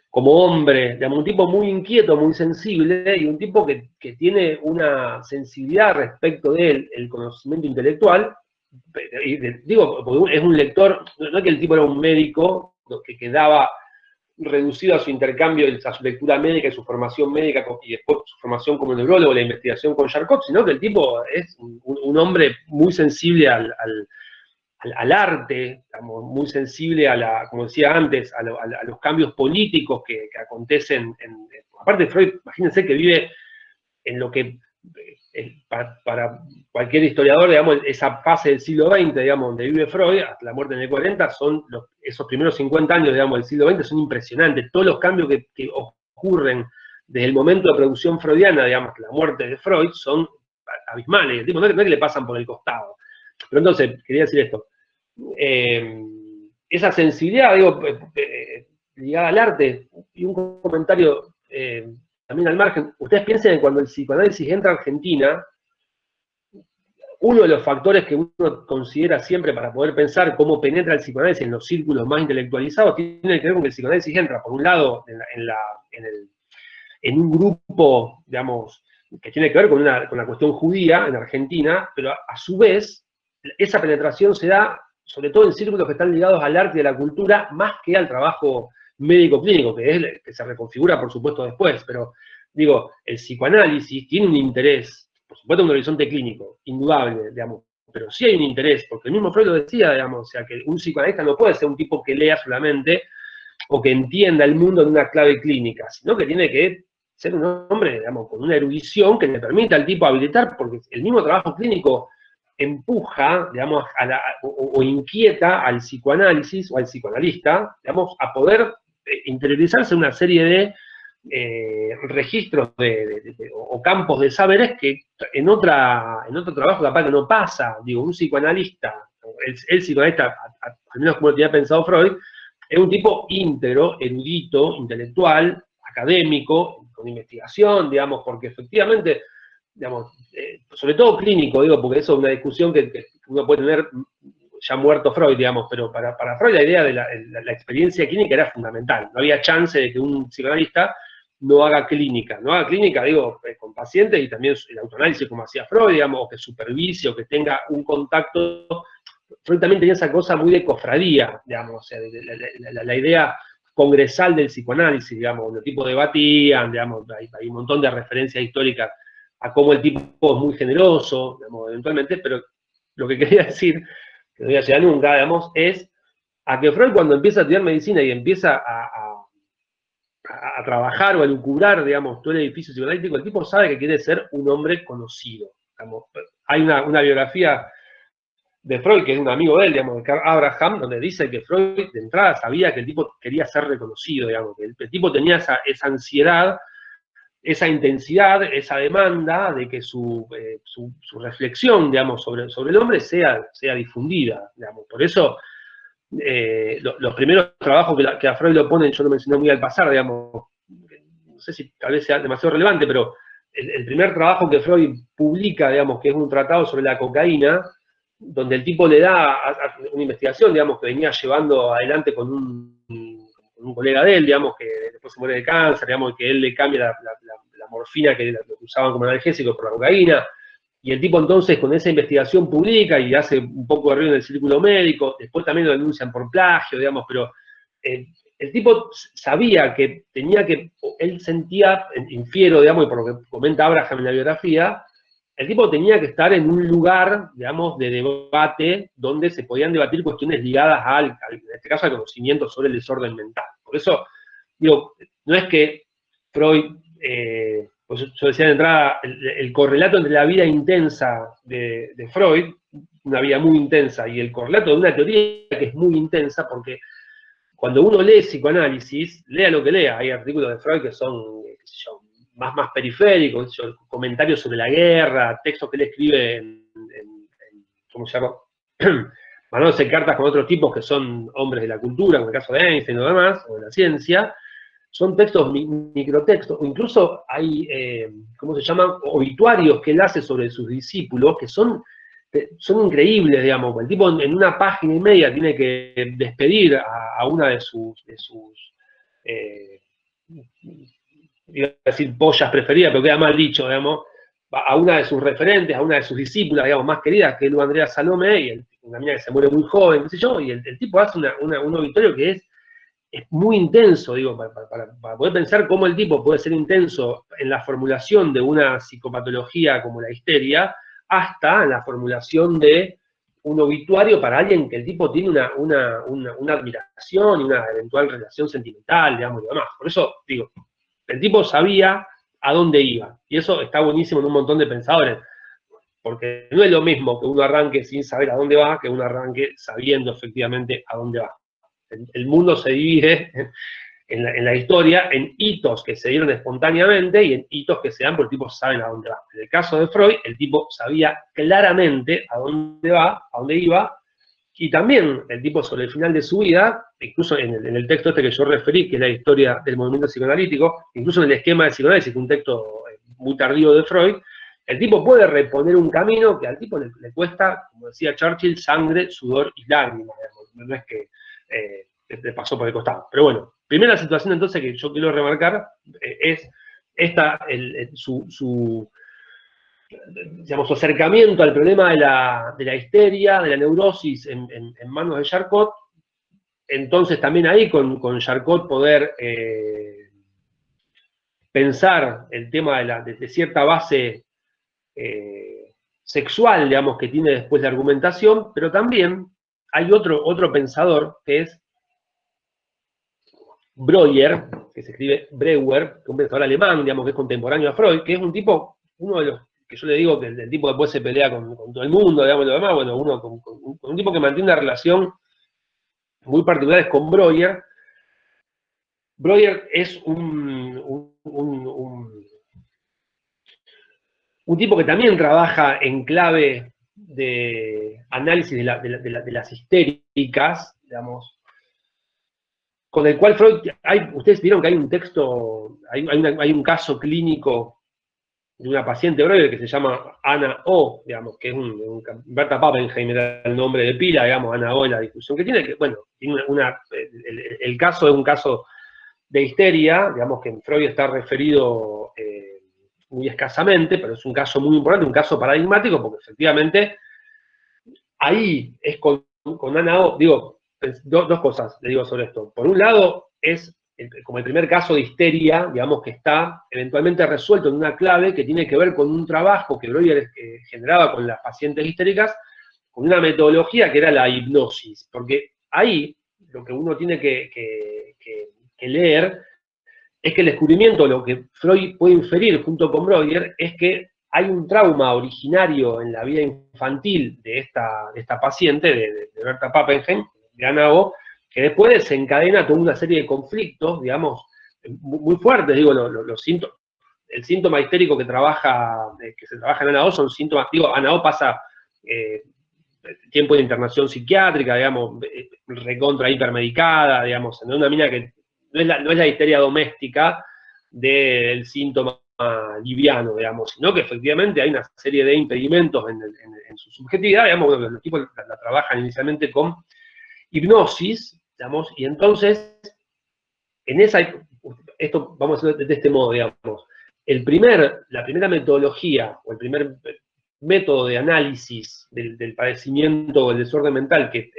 como hombre, digamos, un tipo muy inquieto, muy sensible, y un tipo que tiene una sensibilidad respecto del conocimiento intelectual, y digo, porque es un lector, no es que el tipo era un médico que quedaba reducido a su intercambio, a su lectura médica y su formación médica y después su formación como neurólogo, la investigación con Charcot, sino que el tipo es un hombre muy sensible al arte, digamos, muy sensible como decía antes, a los cambios políticos que acontecen. Aparte Freud, imagínense que vive en lo que para cualquier historiador, digamos, esa fase del siglo XX, digamos, donde vive Freud, hasta la muerte en el 40, esos primeros 50 años, digamos, del siglo XX son impresionantes. Todos los cambios que ocurren desde el momento de producción freudiana, digamos, la muerte de Freud, son abismales. No es que le pasan por el costado. Pero entonces, quería decir esto. Esa sensibilidad, digo, ligada al arte, y un comentario también al margen. Ustedes piensen que cuando el psicoanálisis entra a Argentina, uno de los factores que uno considera siempre para poder pensar cómo penetra el psicoanálisis en los círculos más intelectualizados tiene que ver con que el psicoanálisis entra, por un lado, en un grupo, digamos, que tiene que ver con la cuestión judía en Argentina, pero a su vez, esa penetración se da sobre todo en círculos que están ligados al arte y a la cultura, más que al trabajo médico-clínico, que se reconfigura, por supuesto, después, pero digo, el psicoanálisis tiene un interés, por supuesto, un horizonte clínico, indudable, digamos, pero sí hay un interés, porque el mismo Freud lo decía, digamos, o sea, que un psicoanalista no puede ser un tipo que lea solamente o que entienda el mundo en una clave clínica, sino que tiene que ser un hombre, digamos, con una erudición que le permita al tipo habilitar, porque el mismo trabajo clínico empuja, digamos, o inquieta al psicoanálisis o al psicoanalista, digamos, a poder interiorizarse una serie de registros o campos de saberes que en otro trabajo capaz que no pasa. Digo, un psicoanalista, el psicoanalista, al menos como lo tenía pensado Freud, es un tipo íntegro, erudito, intelectual, académico, con investigación, digamos, porque efectivamente, digamos, sobre todo clínico, digo, porque eso es una discusión que uno puede tener ya muerto Freud, digamos, pero para Freud la idea de la experiencia clínica era fundamental. No había chance de que un psicoanalista no haga clínica. No haga clínica, digo, con pacientes y también el autoanálisis como hacía Freud, digamos, o que supervise o que tenga un contacto. Freud también tenía esa cosa muy de cofradía, digamos, o sea, la idea congresal del psicoanálisis, digamos, donde los tipos debatían, digamos, hay un montón de referencias históricas a cómo el tipo es muy generoso, digamos, eventualmente, pero lo que quería decir, que no voy a llegar nunca, digamos, es a que Freud cuando empieza a estudiar medicina y empieza a trabajar o a lucubrar, digamos, todo el edificio psicoanalítico, el tipo sabe que quiere ser un hombre conocido. Digamos. Hay una biografía de Freud, que es un amigo de él, digamos, de Karl Abraham, donde dice que Freud de entrada sabía que el tipo quería ser reconocido, digamos, que el tipo tenía esa ansiedad, esa intensidad, esa demanda de que su reflexión, digamos, sobre el hombre sea difundida, digamos. Por eso, los primeros trabajos que a Freud lo ponen, yo lo mencioné muy al pasar, digamos, no sé si tal vez sea demasiado relevante, pero el primer trabajo que Freud publica, digamos, que es un tratado sobre la cocaína, donde el tipo le da una investigación, digamos, que venía llevando adelante con un colega de él, digamos, que después se muere de cáncer, digamos, que él le cambia la morfina que usaban como analgésico por la cocaína, y el tipo entonces con esa investigación publica y hace un poco de ruido en el círculo médico, después también lo denuncian por plagio, digamos, pero el tipo sabía que tenía que, él sentía, infiero, digamos, y por lo que comenta Abraham en la biografía, el tipo tenía que estar en un lugar, digamos, de debate donde se podían debatir cuestiones ligadas en este caso, al conocimiento sobre el desorden mental. Por eso, digo, no es que Freud, pues yo decía de entrada, el correlato entre la vida intensa de Freud, una vida muy intensa, y el correlato de una teoría que es muy intensa, porque cuando uno lee psicoanálisis, lea lo que lea, hay artículos de Freud que son, qué sé yo, más periféricos, comentarios sobre la guerra, textos que él escribe ¿cómo se llama? mandándose cartas con otros tipos que son hombres de la cultura, en el caso de Einstein o demás, o de la ciencia, son textos microtextos, o incluso hay, ¿cómo se llaman? Obituarios que él hace sobre sus discípulos, que son increíbles, digamos. El tipo en una página y media tiene que despedir a una de sus iba a decir pollas preferidas, pero queda mal dicho, digamos, a una de sus referentes, a una de sus discípulas, digamos, más queridas, que es Andrea Salomé, y una mina que se muere muy joven, qué sé yo, y el tipo hace un obituario que es muy intenso, digo, para poder pensar cómo el tipo puede ser intenso en la formulación de una psicopatología como la histeria, hasta en la formulación de un obituario para alguien que el tipo tiene una admiración y una eventual relación sentimental, digamos, y demás. Por eso, digo, el tipo sabía a dónde iba, y eso está buenísimo en un montón de pensadores, porque no es lo mismo que uno arranque sin saber a dónde va, que uno arranque sabiendo efectivamente a dónde va. El mundo se divide en la historia en hitos que se dieron espontáneamente y en hitos que se dan porque el tipo saben a dónde va. En el caso de Freud, el tipo sabía claramente a dónde va, a dónde iba, y también el tipo sobre el final de su vida, incluso en el texto este que yo referí, que es la historia del movimiento psicoanalítico, incluso en el esquema de psicoanálisis, un texto muy tardío de Freud, el tipo puede reponer un camino que al tipo le cuesta, como decía Churchill, sangre, sudor y lágrimas. No es que le pasó por el costado. Pero bueno, primera situación entonces que yo quiero remarcar es esta, digamos, su acercamiento al problema de la histeria, de la neurosis en manos de Charcot. Entonces también ahí con Charcot poder pensar el tema de cierta base sexual, digamos, que tiene después la argumentación, pero también hay otro pensador que es Breuer, que se escribe Breuer, que es un pensador alemán, digamos, que es contemporáneo a Freud, que es un tipo, uno de los que yo le digo que el tipo después se pelea con todo el mundo, digamos, lo demás, bueno, uno con un tipo que mantiene una relación muy particular es con Breuer. Breuer es un tipo que también trabaja en clave de análisis de las histéricas, digamos, con el cual Freud, ustedes vieron que hay un texto, hay un caso clínico de una paciente Breuer que se llama Ana O, digamos, que es Berta Pappenheim era el nombre de pila, digamos, Ana O, la discusión que tiene, que, bueno, tiene el caso es un caso de histeria, digamos que en Freud está referido muy escasamente, pero es un caso muy importante, un caso paradigmático, porque efectivamente ahí es con Ana O, digo, dos cosas le digo sobre esto. Por un lado, es como el primer caso de histeria, digamos, que está eventualmente resuelto en una clave que tiene que ver con un trabajo que Breuer generaba con las pacientes histéricas, con una metodología que era la hipnosis, porque ahí lo que uno tiene que leer es que el descubrimiento, lo que Freud puede inferir junto con Breuer, es que hay un trauma originario en la vida infantil de esta paciente, de Berta Pappenheim, de Ana O, que después desencadena toda una serie de conflictos, digamos, muy fuertes, digo, el síntoma histérico que se trabaja en Ana O son síntomas, digo, Ana O pasa tiempo de internación psiquiátrica, digamos, recontra hipermedicada, digamos, en una mina que no es la histeria doméstica del síntoma liviano, digamos, sino que efectivamente hay una serie de impedimentos en su subjetividad, digamos, los tipos la trabajan inicialmente con hipnosis, digamos, y entonces, esto vamos a hacerlo de este modo, digamos, la primera metodología, o el primer método de análisis del padecimiento o el desorden mental que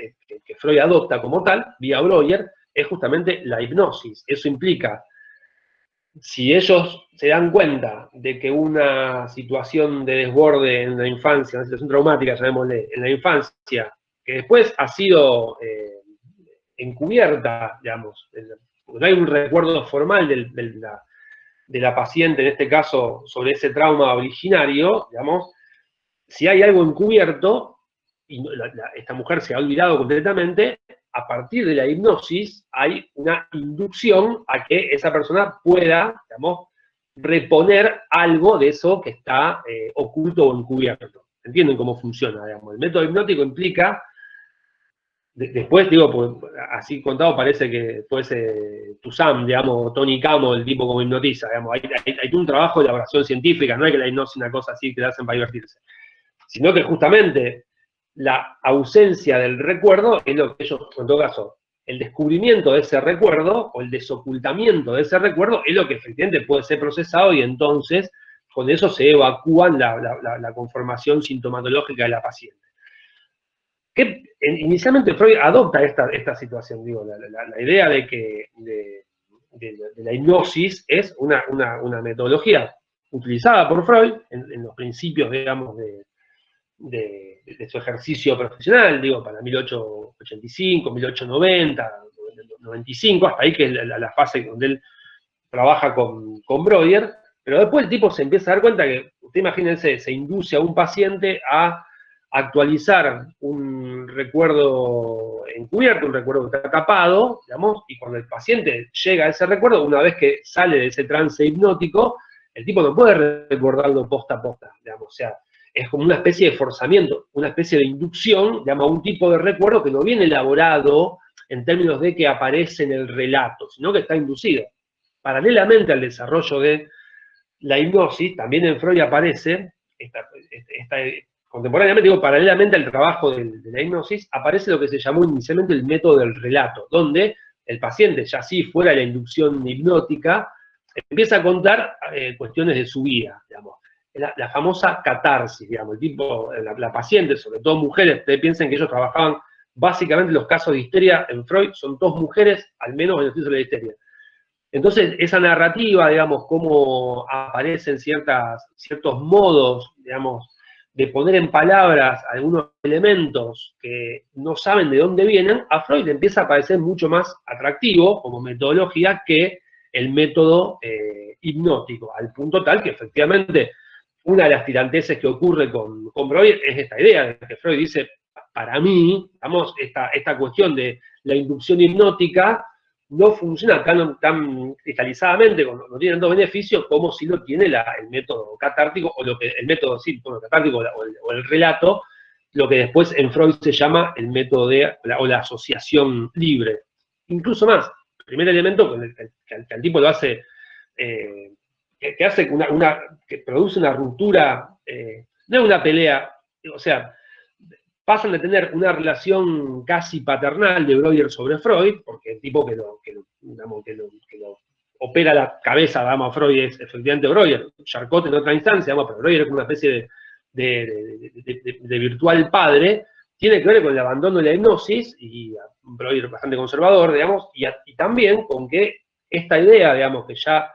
Freud adopta como tal, vía Breuer, es justamente la hipnosis. Eso implica, si ellos se dan cuenta de que una situación de desborde en la infancia, una situación traumática, llamémosle, en la infancia, que después ha sido encubierta, digamos, no hay un recuerdo formal de la paciente, en este caso, sobre ese trauma originario, digamos, si hay algo encubierto, y esta mujer se ha olvidado completamente, a partir de la hipnosis hay una inducción a que esa persona pueda, digamos, reponer algo de eso que está oculto o encubierto. ¿Entienden cómo funciona? Digamos? El método hipnótico implica después, digo, pues, así contado parece que fuese Tuzam, digamos, o Tony Camo, el tipo como hipnotiza, digamos, hay un trabajo de elaboración científica, no es que la hipnosis es una cosa así que la hacen para divertirse, sino que justamente la ausencia del recuerdo es lo que ellos, en todo caso, el descubrimiento de ese recuerdo o el desocultamiento de ese recuerdo es lo que efectivamente puede ser procesado y entonces con eso se evacúa la conformación sintomatológica de la paciente. Que inicialmente Freud adopta esta situación, digo, la idea de que de la hipnosis es una metodología utilizada por Freud en los principios, digamos, de su ejercicio profesional, digo, para 1885, 1890, 95, hasta ahí que es la fase donde él trabaja con Breuer, pero después el tipo se empieza a dar cuenta que, usted imagínense, se induce a un paciente a actualizar un recuerdo encubierto, un recuerdo que está tapado, digamos, y cuando el paciente llega a ese recuerdo, una vez que sale de ese trance hipnótico, el tipo no puede recordarlo posta a posta, digamos, o sea, es como una especie de forzamiento, una especie de inducción, digamos, a un tipo de recuerdo que no viene elaborado en términos de que aparece en el relato, sino que está inducido. Paralelamente al desarrollo de la hipnosis, también en Freud aparece, contemporáneamente, digo, paralelamente al trabajo de la hipnosis, aparece lo que se llamó inicialmente el método del relato, donde el paciente, ya así fuera de la inducción hipnótica, empieza a contar cuestiones de su vida, digamos. La famosa catarsis, digamos, el tipo, la paciente, sobre todo mujeres, ustedes piensen que ellos trabajaban, básicamente los casos de histeria en Freud son dos mujeres, al menos en el estudio de la histeria. Entonces, esa narrativa, digamos, cómo aparecen ciertos modos, digamos, de poner en palabras algunos elementos que no saben de dónde vienen, a Freud le empieza a parecer mucho más atractivo como metodología que el método hipnótico, al punto tal que efectivamente una de las tiranteses que ocurre con Freud es esta idea de que Freud dice, para mí, digamos, esta cuestión de la inducción hipnótica no funciona tan cristalizadamente, no tiene tantos beneficios como si lo tiene el método catártico, o el método catártico o el relato, lo que después en Freud se llama el método o la asociación libre. Incluso más, el primer elemento que al tipo lo hace, que hace que produce una ruptura, no es una pelea, o sea, pasan de tener una relación casi paternal de Breuer sobre Freud, porque el tipo que lo opera la cabeza, vamos, a Freud es efectivamente Breuer, Charcot en otra instancia, vamos, pero Breuer es una especie de virtual padre, tiene que ver con el abandono de la hipnosis, y Breuer bastante conservador, digamos, y también con que esta idea, digamos, que ya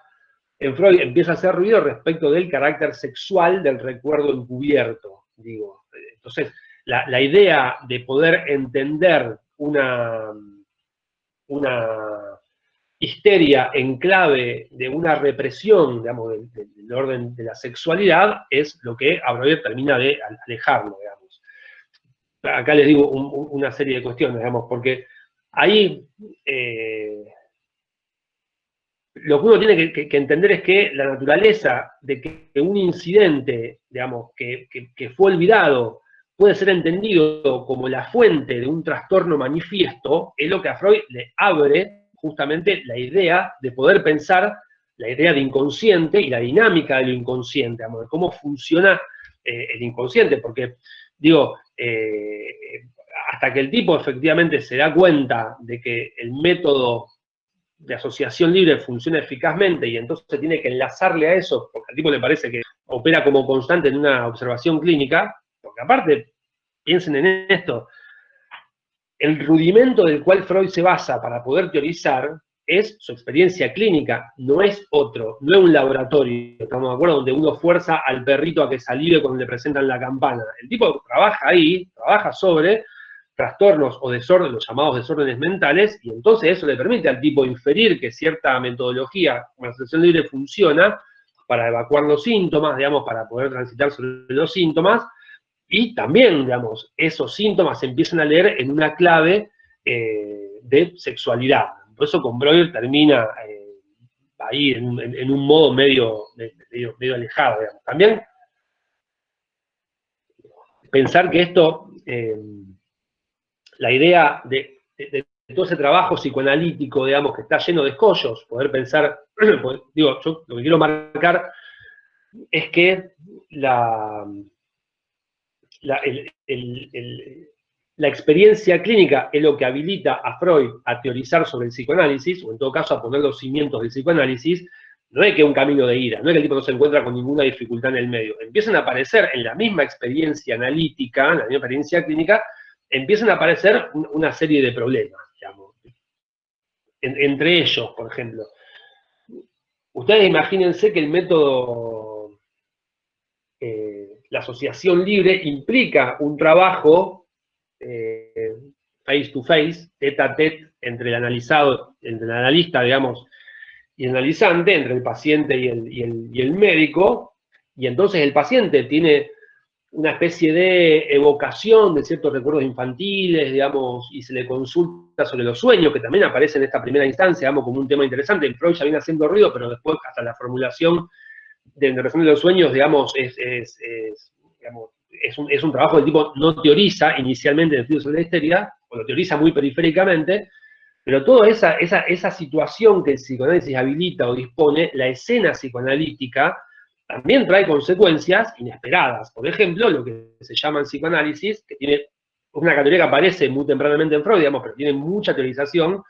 en Freud empieza a hacer ruido respecto del carácter sexual del recuerdo encubierto, digo. Entonces, la idea de poder entender una histeria en clave de una represión, digamos, del orden de la sexualidad, es lo que a Breuer termina de alejarlo, digamos. Acá les digo una serie de cuestiones, digamos, porque ahí lo que uno tiene que entender es que la naturaleza de que un incidente, digamos, que fue olvidado, puede ser entendido como la fuente de un trastorno manifiesto, es lo que a Freud le abre justamente la idea de poder pensar la idea de inconsciente y la dinámica de lo inconsciente, digamos, de cómo funciona el inconsciente, porque, digo, hasta que el tipo efectivamente se da cuenta de que el método de asociación libre funciona eficazmente y entonces tiene que enlazarle a eso, porque al tipo le parece que opera como constante en una observación clínica, porque aparte, piensen en esto, el rudimento del cual Freud se basa para poder teorizar es su experiencia clínica, no es otro, no es un laboratorio, estamos de acuerdo, donde uno fuerza al perrito a que salive cuando le presentan la campana. El tipo trabaja ahí, trabaja sobre trastornos o desórdenes, los llamados desórdenes mentales, y entonces eso le permite al tipo inferir que cierta metodología, como la asociación libre, funciona para evacuar los síntomas, digamos, para poder transitar sobre los síntomas, y también, digamos, esos síntomas se empiezan a leer en una clave de sexualidad. Por eso con Breuer termina ahí en un modo medio alejado, digamos. También pensar que esto la idea de todo ese trabajo psicoanalítico, digamos, que está lleno de escollos, poder pensar, digo, yo lo que quiero marcar es que la experiencia clínica es lo que habilita a Freud a teorizar sobre el psicoanálisis, o en todo caso a poner los cimientos del psicoanálisis. No es que un camino de ira, no es que el tipo no se encuentra con ninguna dificultad en el medio. Empiezan a aparecer en la misma experiencia analítica, en la misma experiencia clínica, empiezan a aparecer una serie de problemas, digamos. Entre ellos, por ejemplo, ustedes imagínense que el método, la asociación libre, implica un trabajo face to face, tete a tete, entre el analizado, entre el analista, digamos, y el analizante, entre el paciente y el médico, y entonces el paciente tiene una especie de evocación de ciertos recuerdos infantiles, digamos, y se le consulta sobre los sueños, que también aparece en esta primera instancia, digamos, como un tema interesante. El Freud ya viene haciendo ruido, pero después hasta la formulación de interpretación de los sueños, digamos, es un trabajo del tipo no teoriza inicialmente el estudio sobre la histeria, o lo teoriza muy periféricamente, pero toda esa situación que el psicoanálisis habilita o dispone, la escena psicoanalítica, también trae consecuencias inesperadas. Por ejemplo, lo que se llama en psicoanálisis, que tiene una categoría que aparece muy tempranamente en Freud, digamos, pero tiene mucha teorización,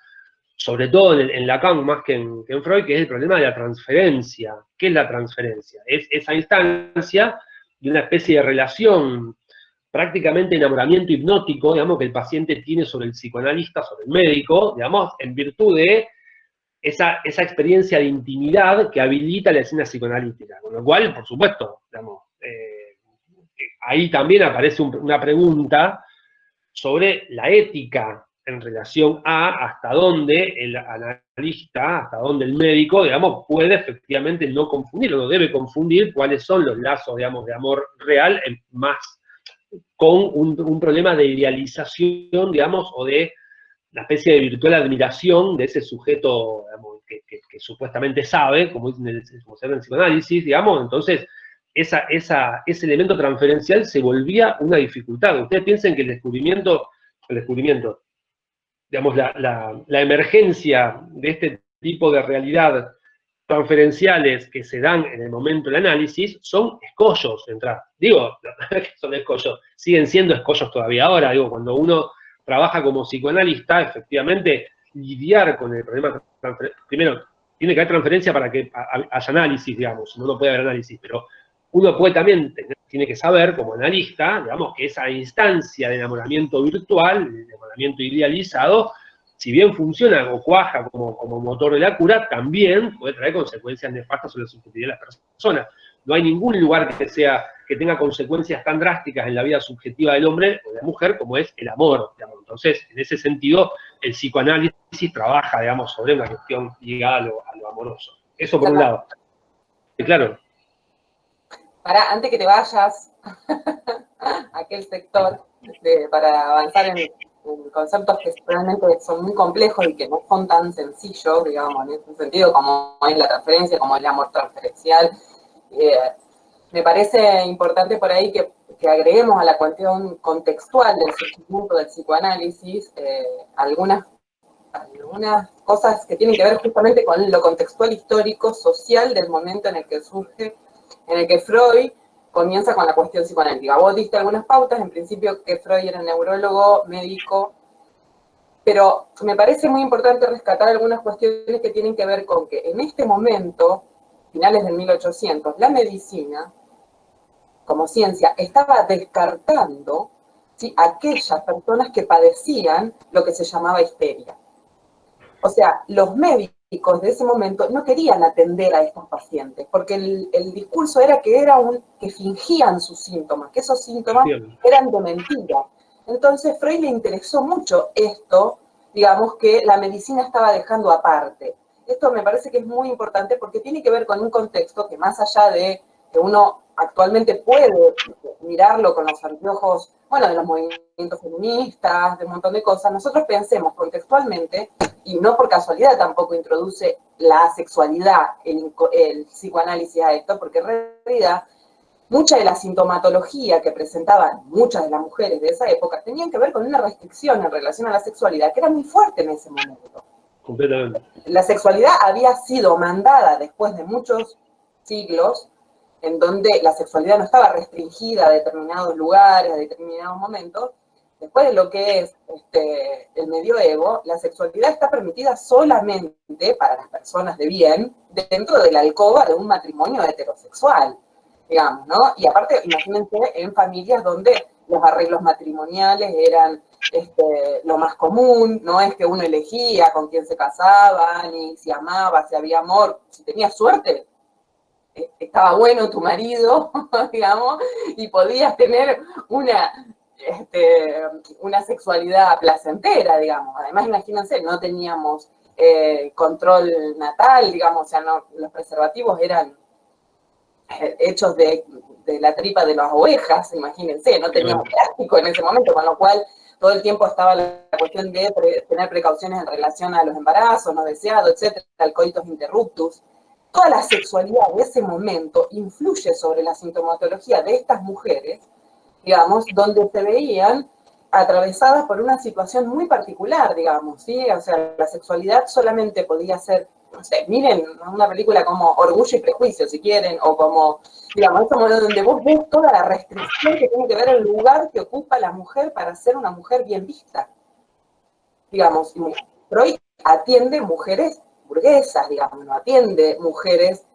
sobre todo en Lacan más que en Freud, que es el problema de la transferencia. ¿Qué es la transferencia? Es esa instancia de una especie de relación prácticamente enamoramiento hipnótico, digamos, que el paciente tiene sobre el psicoanalista, sobre el médico, digamos, en virtud de esa experiencia de intimidad que habilita la escena psicoanalítica. Con lo cual, por supuesto, digamos, ahí también aparece una pregunta sobre la ética en relación a hasta dónde el analista, hasta dónde el médico, digamos, puede efectivamente no confundir, o no debe confundir cuáles son los lazos, digamos, de amor real más con un problema de idealización, digamos, o de una especie de virtual admiración de ese sujeto, digamos, que supuestamente sabe, como se ve en el psicoanálisis, digamos. Entonces ese elemento transferencial se volvía una dificultad. Ustedes piensen que el descubrimiento, digamos, la emergencia de este tipo de realidad transferenciales que se dan en el momento del análisis son escollos, digo, son escollos, siguen siendo escollos todavía ahora, digo, cuando uno trabaja como psicoanalista, efectivamente, lidiar con el problema, primero, tiene que haber transferencia para que haya análisis, digamos, no puede haber análisis, pero uno puede también, tiene que saber, como analista, digamos, que esa instancia de enamoramiento virtual, de enamoramiento idealizado, si bien funciona o cuaja como motor de la cura, también puede traer consecuencias nefastas sobre la subjetividad de las personas. No hay ningún lugar que tenga consecuencias tan drásticas en la vida subjetiva del hombre o de la mujer como es el amor, digamos. Entonces, en ese sentido, el psicoanálisis trabaja, digamos, sobre una cuestión ligada a lo amoroso. Eso por un lado. Y claro. Antes que te vayas a aquel sector, para avanzar en conceptos que realmente son muy complejos y que no son tan sencillos, digamos, en ese sentido, como es la transferencia, como es el amor transferencial. Me parece importante por ahí que agreguemos a la cuestión contextual del surgimiento del psicoanálisis algunas cosas que tienen que ver justamente con lo contextual histórico, social del momento en el que surge, en el que Freud comienza con la cuestión psicoanalítica. Vos diste algunas pautas, en principio que Freud era neurólogo, médico, pero me parece muy importante rescatar algunas cuestiones que tienen que ver con que en este momento, finales del 1800, la medicina, como ciencia, estaba descartando, ¿sí?, aquellas personas que padecían lo que se llamaba histeria. O sea, los médicos de ese momento no querían atender a estos pacientes, porque el discurso era que fingían sus síntomas, que esos síntomas eran de mentira. Entonces, Freud le interesó mucho esto, digamos, que la medicina estaba dejando aparte. Esto me parece que es muy importante porque tiene que ver con un contexto que más allá de que uno actualmente puede mirarlo con los anteojos, bueno, de los movimientos feministas, de un montón de cosas, nosotros pensemos contextualmente, y no por casualidad tampoco introduce la sexualidad, el psicoanálisis a esto, porque en realidad mucha de la sintomatología que presentaban muchas de las mujeres de esa época tenían que ver con una restricción en relación a la sexualidad que era muy fuerte en ese momento. Completamente. La sexualidad había sido mandada después de muchos siglos en donde la sexualidad no estaba restringida a determinados lugares, a determinados momentos. Después de lo que es el medioevo, la sexualidad está permitida solamente para las personas de bien dentro de la alcoba de un matrimonio heterosexual, digamos, ¿no? Y aparte, imagínense en familias donde los arreglos matrimoniales eran lo más común, no es que uno elegía con quién se casaba, ni si amaba, si había amor, si tenía suerte, estaba bueno tu marido, digamos, y podías tener una sexualidad placentera, digamos. Además, imagínense, no teníamos control natal, digamos, o sea, no, los preservativos eran hechos de la tripa de las ovejas, imagínense, no teníamos plástico en ese momento, con lo cual todo el tiempo estaba la cuestión de tener precauciones en relación a los embarazos no deseados, etcétera, al coitus interruptus. Toda la sexualidad de ese momento influye sobre la sintomatología de estas mujeres, digamos, donde se veían atravesadas por una situación muy particular, digamos, ¿sí? O sea, la sexualidad solamente podía ser, no sé, miren una película como Orgullo y Prejuicio, si quieren, o como, digamos, es como donde vos ves toda la restricción que tiene que ver el lugar que ocupa la mujer para ser una mujer bien vista. Digamos, Freud atiende mujeres burguesas, digamos, no atiende mujeres,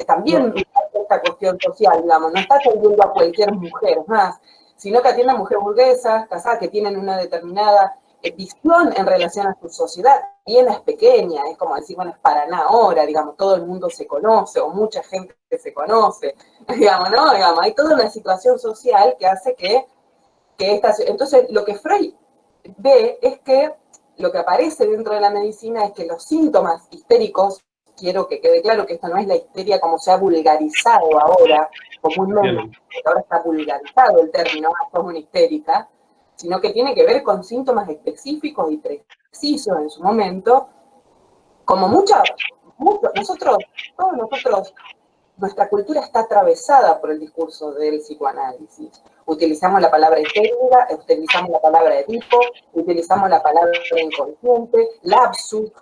también esta cuestión social, digamos, no está atendiendo a cualquier mujer más, sino que atiende a mujeres burguesas, casadas, que tienen una determinada visión en relación a su sociedad. Viena es pequeña, es como decir, bueno, es Paraná ahora, digamos, todo el mundo se conoce, o mucha gente se conoce, digamos, ¿no? Digamos, hay toda una situación social que hace que entonces, lo que Freud ve es que lo que aparece dentro de la medicina es que los síntomas histéricos, quiero que quede claro que esto no es la histeria como se ha vulgarizado ahora, comúnmente, ahora está vulgarizado el término, sos una histérica, sino que tiene que ver con síntomas específicos y precisos en su momento, como todos nosotros, nuestra cultura está atravesada por el discurso del psicoanálisis. Utilizamos la palabra histérica, utilizamos la palabra Edipo, utilizamos la palabra inconsciente, lapsus,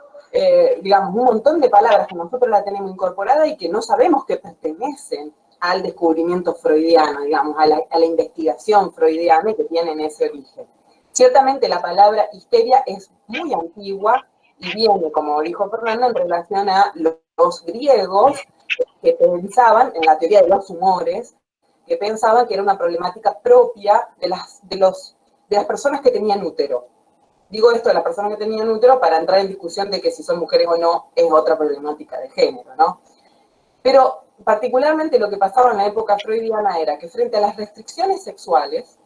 digamos, un montón de palabras que nosotros la tenemos incorporada y que no sabemos que pertenecen al descubrimiento freudiano, digamos, a la investigación freudiana que tienen ese origen. Ciertamente la palabra histeria es muy antigua y viene, como dijo Fernando, en relación a los griegos que pensaban en la teoría de los humores, que pensaban que era una problemática propia de las personas que tenían útero. Digo esto de las personas que tenían útero para entrar en discusión de que si son mujeres o no es otra problemática de género, ¿no? Pero particularmente lo que pasaba en la época freudiana era que frente a las restricciones sexuales,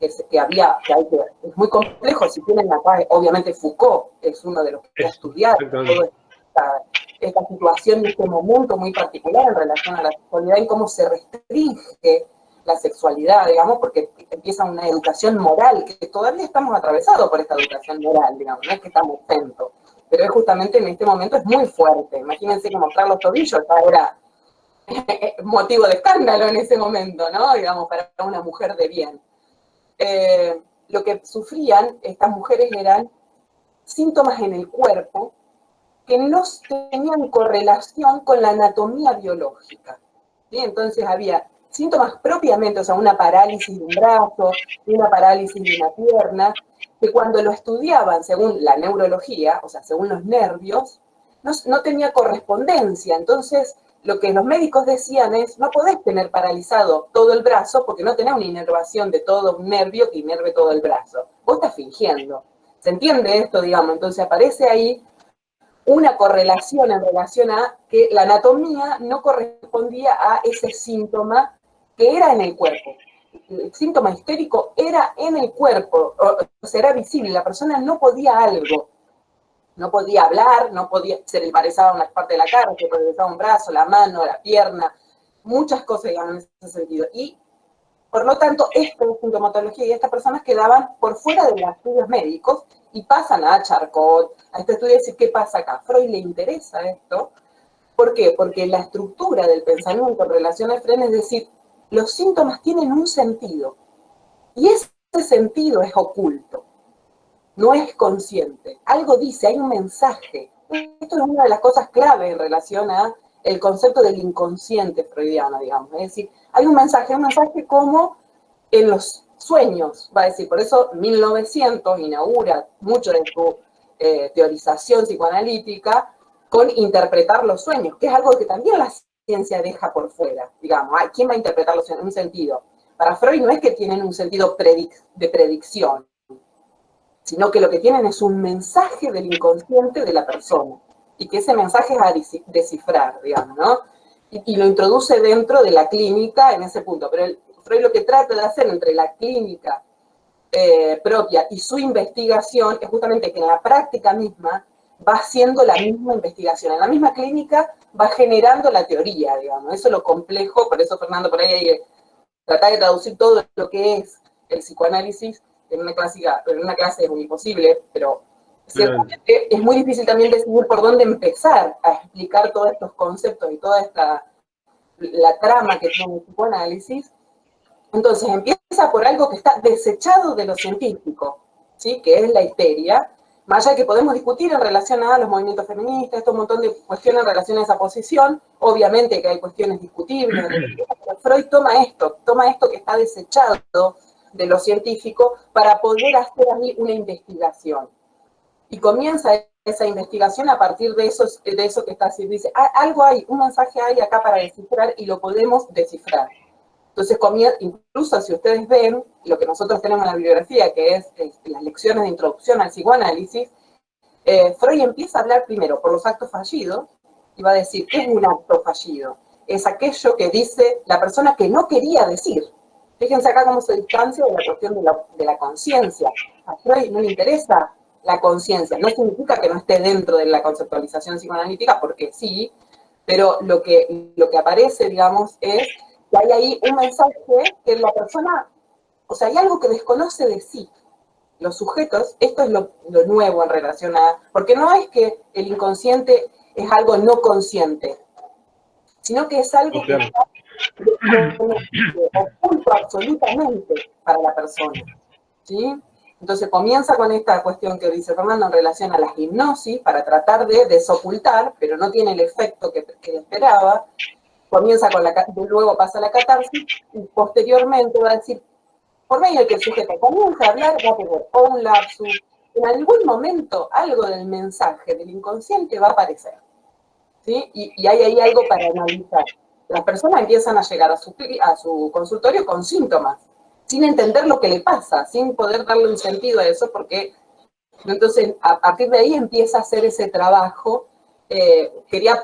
es muy complejo, si tienen acá, obviamente Foucault es uno de los que ha estudiado toda esta situación de este momento muy particular en relación a la sexualidad y cómo se restringe la sexualidad, digamos, porque empieza una educación moral, que todavía estamos atravesados por esta educación moral, digamos, no es que estamos exentos, pero es justamente en este momento es muy fuerte. Imagínense que mostrar los tobillos ya era motivo de escándalo en ese momento, ¿no? Digamos, para una mujer de bien. Lo que sufrían estas mujeres eran síntomas en el cuerpo que no tenían correlación con la anatomía biológica. ¿Sí? Entonces había síntomas propiamente, o sea, una parálisis de un brazo, una parálisis de una pierna, que cuando lo estudiaban según la neurología, o sea, según los nervios, no tenía correspondencia. Entonces, lo que los médicos decían es, no podés tener paralizado todo el brazo porque no tenés una inervación de todo un nervio que inerve todo el brazo. Vos estás fingiendo. ¿Se entiende esto, digamos? Entonces aparece ahí una correlación en relación a que la anatomía no correspondía a ese síntoma que era en el cuerpo. El síntoma histérico era en el cuerpo, o sea, era visible, la persona no podía algo, no podía hablar, no podía, se le paralizaba una parte de la cara, se le paralizaba un brazo, la mano, la pierna, muchas cosas, digamos, en ese sentido. Y por lo tanto, esta sintomatología y estas personas quedaban por fuera de los estudios médicos y pasan a Charcot, a este estudio, y decir, ¿qué pasa acá? Freud le interesa esto. ¿Por qué? Porque la estructura del pensamiento en relación al Fren es decir, los síntomas tienen un sentido, y ese sentido es oculto, no es consciente. Algo dice, hay un mensaje. Esto es una de las cosas clave en relación a el concepto del inconsciente freudiano, digamos. Es decir, hay un mensaje como en los sueños, va a decir. Por eso 1900 inaugura mucho de su teorización psicoanalítica con interpretar los sueños, que es algo que también la ciencia deja por fuera, digamos. ¿Quién va a interpretar los sueños en un sentido? Para Freud no es que tienen un sentido de predicción, sino que lo que tienen es un mensaje del inconsciente de la persona, y que ese mensaje es a descifrar, digamos, ¿no? Y lo introduce dentro de la clínica en ese punto, pero Freud lo que trata de hacer entre la clínica propia y su investigación es justamente que en la práctica misma va haciendo la misma investigación, en la misma clínica va generando la teoría, digamos. Eso es lo complejo, por eso Fernando por ahí hay que tratar de traducir todo lo que es el psicoanálisis en una clase es muy imposible, pero ciertamente es muy difícil también decidir por dónde empezar a explicar todos estos conceptos y toda la trama que tiene el psicoanálisis. Entonces empieza por algo que está desechado de lo científico, ¿sí? Que es la histeria, más allá que podemos discutir en relación a los movimientos feministas, un montón de cuestiones en relación a esa posición, obviamente que hay cuestiones discutibles, pero Freud toma esto que está desechado de lo científico para poder hacer ahí una investigación. Y comienza esa investigación a partir de eso que está así. Dice, algo hay, un mensaje hay acá para descifrar y lo podemos descifrar. Entonces, incluso si ustedes ven lo que nosotros tenemos en la bibliografía, que es las lecciones de introducción al psicoanálisis, Freud empieza a hablar primero por los actos fallidos y va a decir, ¿qué es un acto fallido? Es aquello que dice la persona que no quería decir. Fíjense acá cómo se distancia de la cuestión de la conciencia. A Freud no le interesa la conciencia. No significa que no esté dentro de la conceptualización psicoanalítica, porque sí, pero lo que aparece, digamos, es que hay ahí un mensaje que la persona, o sea, hay algo que desconoce de sí. Los sujetos, esto es lo nuevo en relación a... Porque no es que el inconsciente es algo no consciente, sino que es algo que está oculto absolutamente para la persona, ¿sí? Entonces comienza con esta cuestión que dice Fernando en relación a la hipnosis, para tratar de desocultar, pero no tiene el efecto que esperaba. Comienza luego pasa la catarsis, y posteriormente va a decir, por medio de que el sujeto comienza a hablar, va a tener o un lapsus, en algún momento algo del mensaje del inconsciente va a aparecer, ¿sí? Y hay ahí algo para analizar. Las personas empiezan a llegar a su consultorio con síntomas, sin entender lo que le pasa, sin poder darle un sentido a eso, porque entonces a partir de ahí empieza a hacer ese trabajo. Quería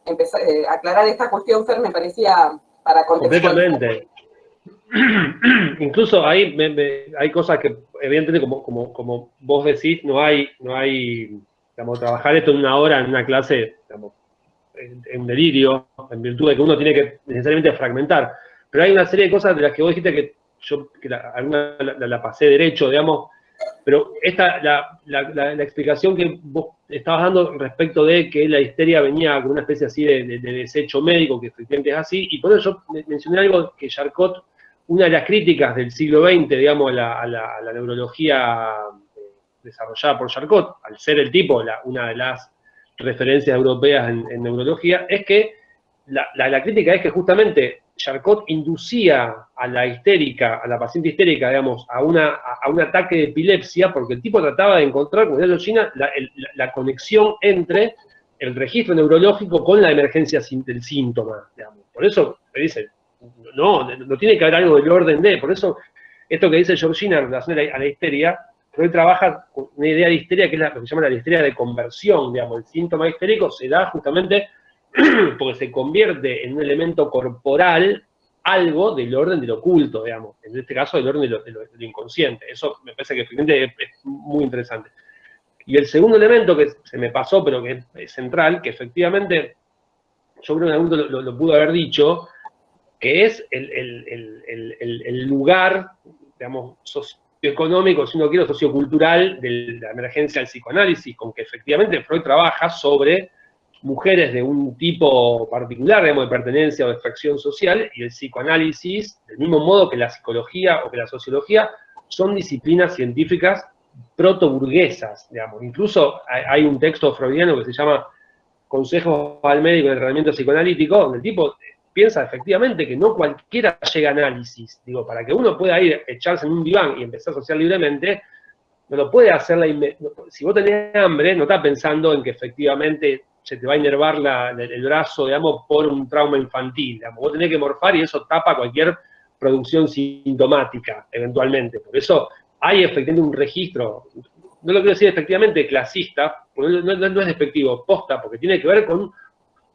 empezar aclarar esta cuestión, Fer, me parecía para contextualizar. Completamente. Incluso ahí hay cosas que, evidentemente, como vos decís, no hay, digamos, trabajar esto en una hora, en una clase, digamos, en delirio, en virtud de que uno tiene que necesariamente fragmentar. Pero hay una serie de cosas de las que vos dijiste que yo alguna la pasé derecho, digamos, pero la explicación que vos estabas dando respecto de que la histeria venía con una especie así de desecho médico, que efectivamente es así, y por eso yo mencioné algo que Charcot, una de las críticas del siglo XX, digamos, a la neurología desarrollada por Charcot, al ser el tipo una de las referencias europeas en neurología, es que la crítica es que justamente Charcot inducía a la histérica, a la paciente histérica, digamos, a un ataque de epilepsia, porque el tipo trataba de encontrar, como decía Georgina, la conexión entre el registro neurológico con la emergencia del síntoma, digamos. Por eso me dice, no tiene que haber algo del orden de, por eso esto que dice Georgina en relación a la histeria, Freud trabaja con una idea de histeria que es lo que se llama la histeria de conversión, digamos, el síntoma histérico se da justamente porque se convierte en un elemento corporal algo del orden del oculto, digamos, en este caso del orden de lo inconsciente. Eso me parece que es muy interesante. Y el segundo elemento que se me pasó, pero que es central, que efectivamente yo creo que en algún momento lo pudo haber dicho, que es el lugar, digamos, socioeconómico, si uno quiere, sociocultural de la emergencia del psicoanálisis, con que efectivamente Freud trabaja sobre mujeres de un tipo particular, digamos, de pertenencia o de extracción social, y el psicoanálisis, del mismo modo que la psicología o que la sociología, son disciplinas científicas protoburguesas, digamos. Incluso hay un texto freudiano que se llama Consejos al médico en el tratamiento psicoanalítico, donde el tipo piensa efectivamente que no cualquiera llega a análisis. Digo, para que uno pueda ir, echarse en un diván y empezar a asociar libremente, no lo puede hacer si vos tenés hambre, no estás pensando en que efectivamente se te va a inervar el brazo, digamos, por un trauma infantil. Digamos. Vos tenés que morfar y eso tapa cualquier producción sintomática, eventualmente. Por eso hay efectivamente un registro, no lo quiero decir efectivamente clasista, porque no es despectivo, posta, porque tiene que ver con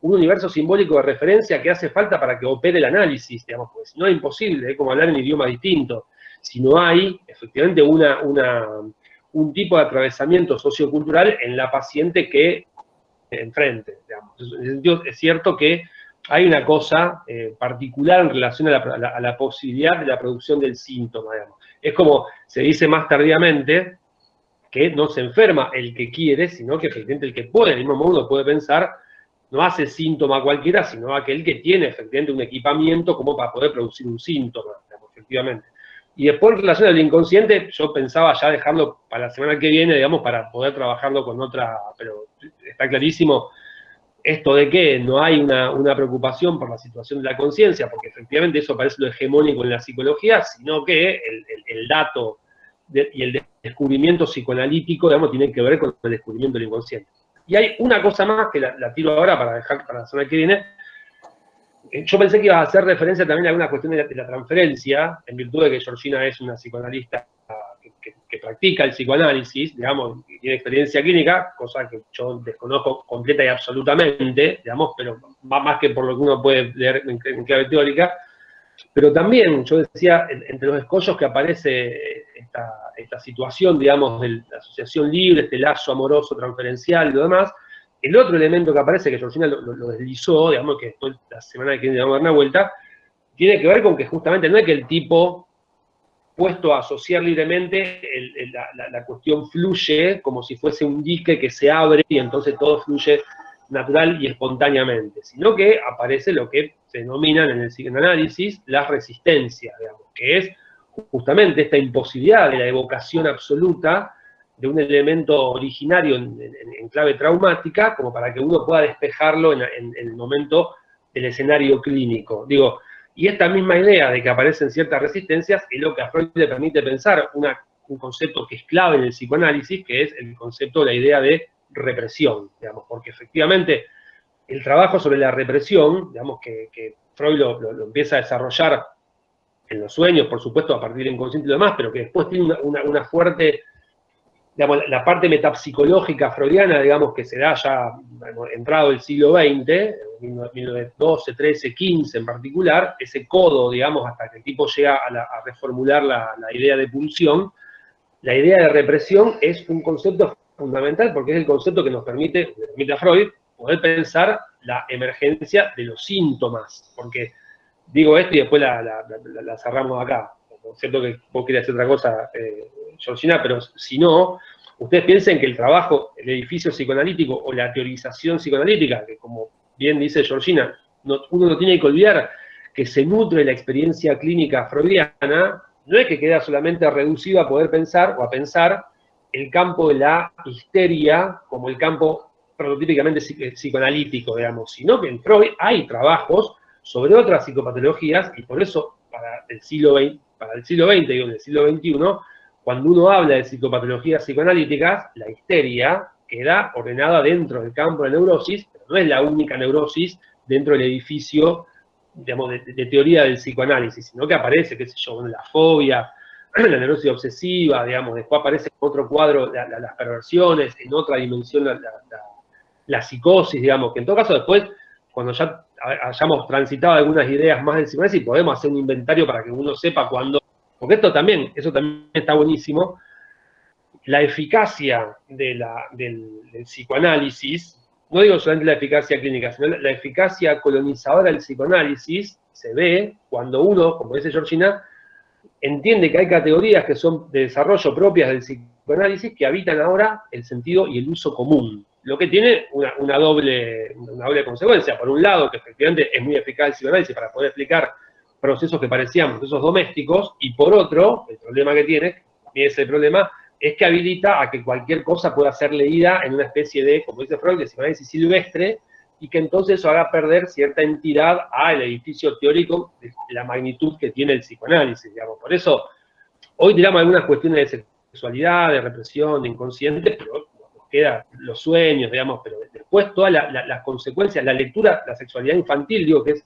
un universo simbólico de referencia que hace falta para que opere el análisis, digamos, porque si no es imposible, es como hablar en idioma distinto. Si no hay, efectivamente, un tipo de atravesamiento sociocultural en la paciente que enfrente, digamos. En ese sentido, es cierto que hay una cosa particular en relación a la posibilidad de la producción del síntoma, digamos. Es como se dice más tardíamente, que no se enferma el que quiere, sino que efectivamente el que puede, del mismo modo uno puede pensar, no hace síntoma cualquiera, sino aquel que tiene efectivamente un equipamiento como para poder producir un síntoma, digamos, efectivamente. Y después en relación al inconsciente, yo pensaba ya dejarlo para la semana que viene, digamos, para poder trabajarlo con otra, pero está clarísimo esto de que no hay una preocupación por la situación de la conciencia, porque efectivamente eso parece lo hegemónico en la psicología, sino que el dato y el descubrimiento psicoanalítico, digamos, tiene que ver con el descubrimiento del inconsciente. Y hay una cosa más que la tiro ahora para dejar para la semana que viene. Yo pensé que ibas a hacer referencia también a alguna cuestión de la transferencia, en virtud de que Georgina es una psicoanalista que practica el psicoanálisis, digamos, y tiene experiencia clínica, cosa que yo desconozco completa y absolutamente, digamos, pero más que por lo que uno puede leer en clave teórica. Pero también, yo decía, entre los escollos que aparece esta situación, digamos, de la asociación libre, este lazo amoroso transferencial y lo demás, el otro elemento que aparece, que Georgina lo deslizó, digamos, que después la semana que viene vamos a dar una vuelta, tiene que ver con que justamente no es que el tipo, puesto a asociar libremente, la cuestión fluye como si fuese un dique que se abre y entonces todo fluye natural y espontáneamente, sino que aparece lo que se denominan en el psicoanálisis las resistencias, digamos, que es justamente esta imposibilidad de la evocación absoluta de un elemento originario en clave traumática, como para que uno pueda despejarlo en el momento del escenario clínico. Digo, y esta misma idea de que aparecen ciertas resistencias es lo que a Freud le permite pensar un concepto que es clave en el psicoanálisis, que es el concepto de la idea de represión, digamos, porque efectivamente el trabajo sobre la represión, digamos, que Freud lo empieza a desarrollar en los sueños, por supuesto, a partir del inconsciente y lo demás, pero que después tiene una fuerte, digamos, la parte metapsicológica freudiana, digamos, que se da ya entrado el siglo XX, 1912, 13, 15 en particular, ese codo, digamos, hasta que el tipo llega a reformular la idea de pulsión. La idea de represión es un concepto fundamental porque es el concepto que nos permite a Freud, poder pensar la emergencia de los síntomas. Porque digo esto y después la cerramos acá. Es cierto que vos querías hacer otra cosa, Georgina, pero si no, ustedes piensen que el trabajo, el edificio psicoanalítico o la teorización psicoanalítica, que como bien dice Georgina, uno no tiene que olvidar que se nutre de la experiencia clínica freudiana, no es que queda solamente reducido a poder pensar o a pensar el campo de la histeria como el campo prototípicamente psicoanalítico, digamos, sino que en Freud hay trabajos sobre otras psicopatologías y por eso para el siglo XX y en el siglo XXI, cuando uno habla de psicopatologías psicoanalíticas, la histeria queda ordenada dentro del campo de la neurosis, pero no es la única neurosis dentro del edificio, digamos, de teoría del psicoanálisis, sino que aparece, qué sé yo, la fobia, la neurosis obsesiva, digamos, después aparece en otro cuadro las perversiones, en otra dimensión la psicosis, digamos, que en todo caso después, cuando ya hayamos transitado algunas ideas más del psicoanálisis, podemos hacer un inventario para que uno sepa cuándo, porque eso también está buenísimo, la eficacia del psicoanálisis, no digo solamente la eficacia clínica, sino la eficacia colonizadora del psicoanálisis se ve cuando uno, como dice Georgina, entiende que hay categorías que son de desarrollo propias del psicoanálisis que habitan ahora el sentido y el uso común. lo que tiene una doble consecuencia. Por un lado, que efectivamente es muy eficaz el psicoanálisis para poder explicar procesos que parecían procesos domésticos, y por otro, el problema que tiene, también es el problema, es que habilita a que cualquier cosa pueda ser leída en una especie de, como dice Freud, de psicoanálisis silvestre, y que entonces eso haga perder cierta entidad al edificio teórico de la magnitud que tiene el psicoanálisis, digamos. Por eso, hoy tiramos algunas cuestiones de sexualidad, de represión, de inconsciente, pero nos quedan los sueños, digamos, pero después todas las consecuencias, la lectura, la sexualidad infantil, digo que es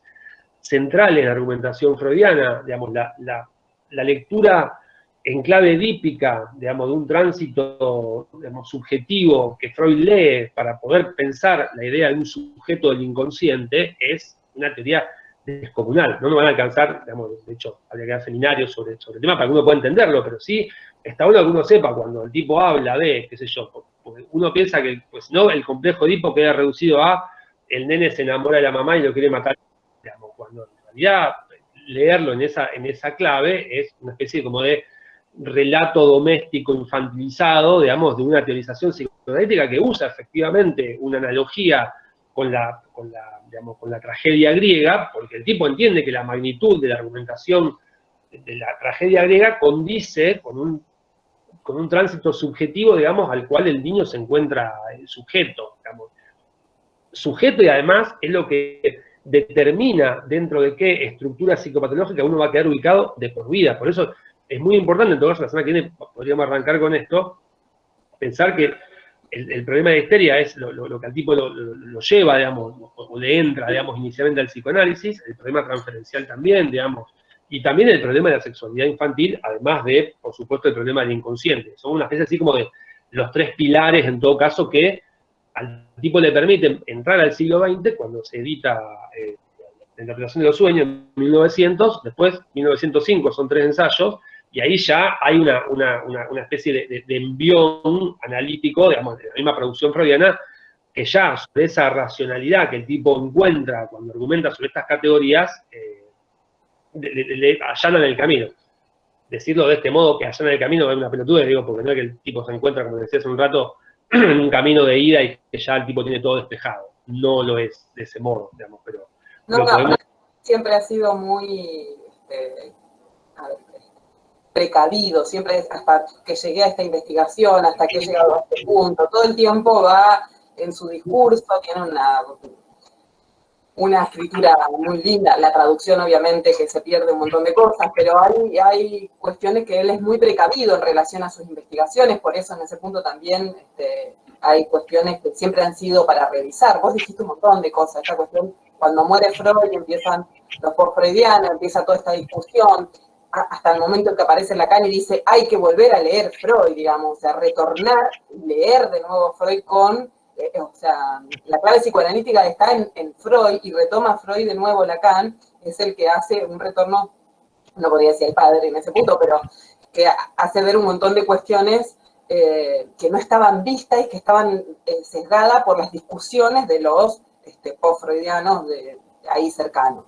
central en la argumentación freudiana, digamos, la lectura en clave edípica, digamos, de un tránsito, digamos, subjetivo que Freud lee para poder pensar la idea de un sujeto del inconsciente, es una teoría descomunal. No nos van a alcanzar, digamos, de hecho, habría que dar seminarios sobre el tema para que uno pueda entenderlo, pero sí está bueno que uno sepa cuando el tipo habla de, qué sé yo, porque uno piensa que, pues no, el complejo Edipo queda reducido a el nene se enamora de la mamá y lo quiere matar, digamos, cuando en realidad leerlo en esa clave es una especie como de relato doméstico infantilizado, digamos, de una teorización psicoanalítica que usa efectivamente una analogía con la tragedia griega, porque el tipo entiende que la magnitud de la argumentación de la tragedia griega condice con un tránsito subjetivo, digamos, al cual el niño se encuentra sujeto, digamos. Sujeto, y además es lo que determina dentro de qué estructura psicopatológica uno va a quedar ubicado de por vida. Por eso es muy importante, en todo caso, la semana que viene podríamos arrancar con esto, pensar que el problema de histeria es lo que al tipo lo lleva, digamos, o le entra, digamos, inicialmente al psicoanálisis, el problema transferencial también, digamos, y también el problema de la sexualidad infantil, además de, por supuesto, el problema del inconsciente. Son una especie así como de los tres pilares, en todo caso, que al tipo le permiten entrar al siglo XX, cuando se edita La interpretación de los sueños en 1900, después 1905 son 3 ensayos, y ahí ya hay una especie de envión analítico, digamos, de la misma producción freudiana, que ya sobre esa racionalidad que el tipo encuentra cuando argumenta sobre estas categorías, le allanan el camino. Decirlo de este modo, que allanan el camino, es una pelotudez, digo, porque no es que el tipo se encuentra, como decía hace un rato, en un camino de ida y que ya el tipo tiene todo despejado. No lo es de ese modo, digamos, pero no, podemos... siempre ha sido muy precavido, siempre hasta que llegué a esta investigación, hasta que he llegado a este punto, todo el tiempo va en su discurso, tiene una escritura muy linda, la traducción obviamente que se pierde un montón de cosas, pero hay cuestiones que él es muy precavido en relación a sus investigaciones, por eso en ese punto también hay cuestiones que siempre han sido para revisar. Vos dijiste un montón de cosas, esta cuestión, cuando muere Freud empiezan los post-freudianos, empieza toda esta discusión, hasta el momento en que aparece Lacan y dice, hay que volver a leer Freud, digamos, o sea, retornar, leer de nuevo Freud con... o sea, la clave psicoanalítica está en Freud, y retoma Freud de nuevo Lacan, es el que hace un retorno, no podría decir el padre en ese punto, pero que hace ver un montón de cuestiones que no estaban vistas y que estaban sesgadas por las discusiones de los post-freudianos de ahí cercanos.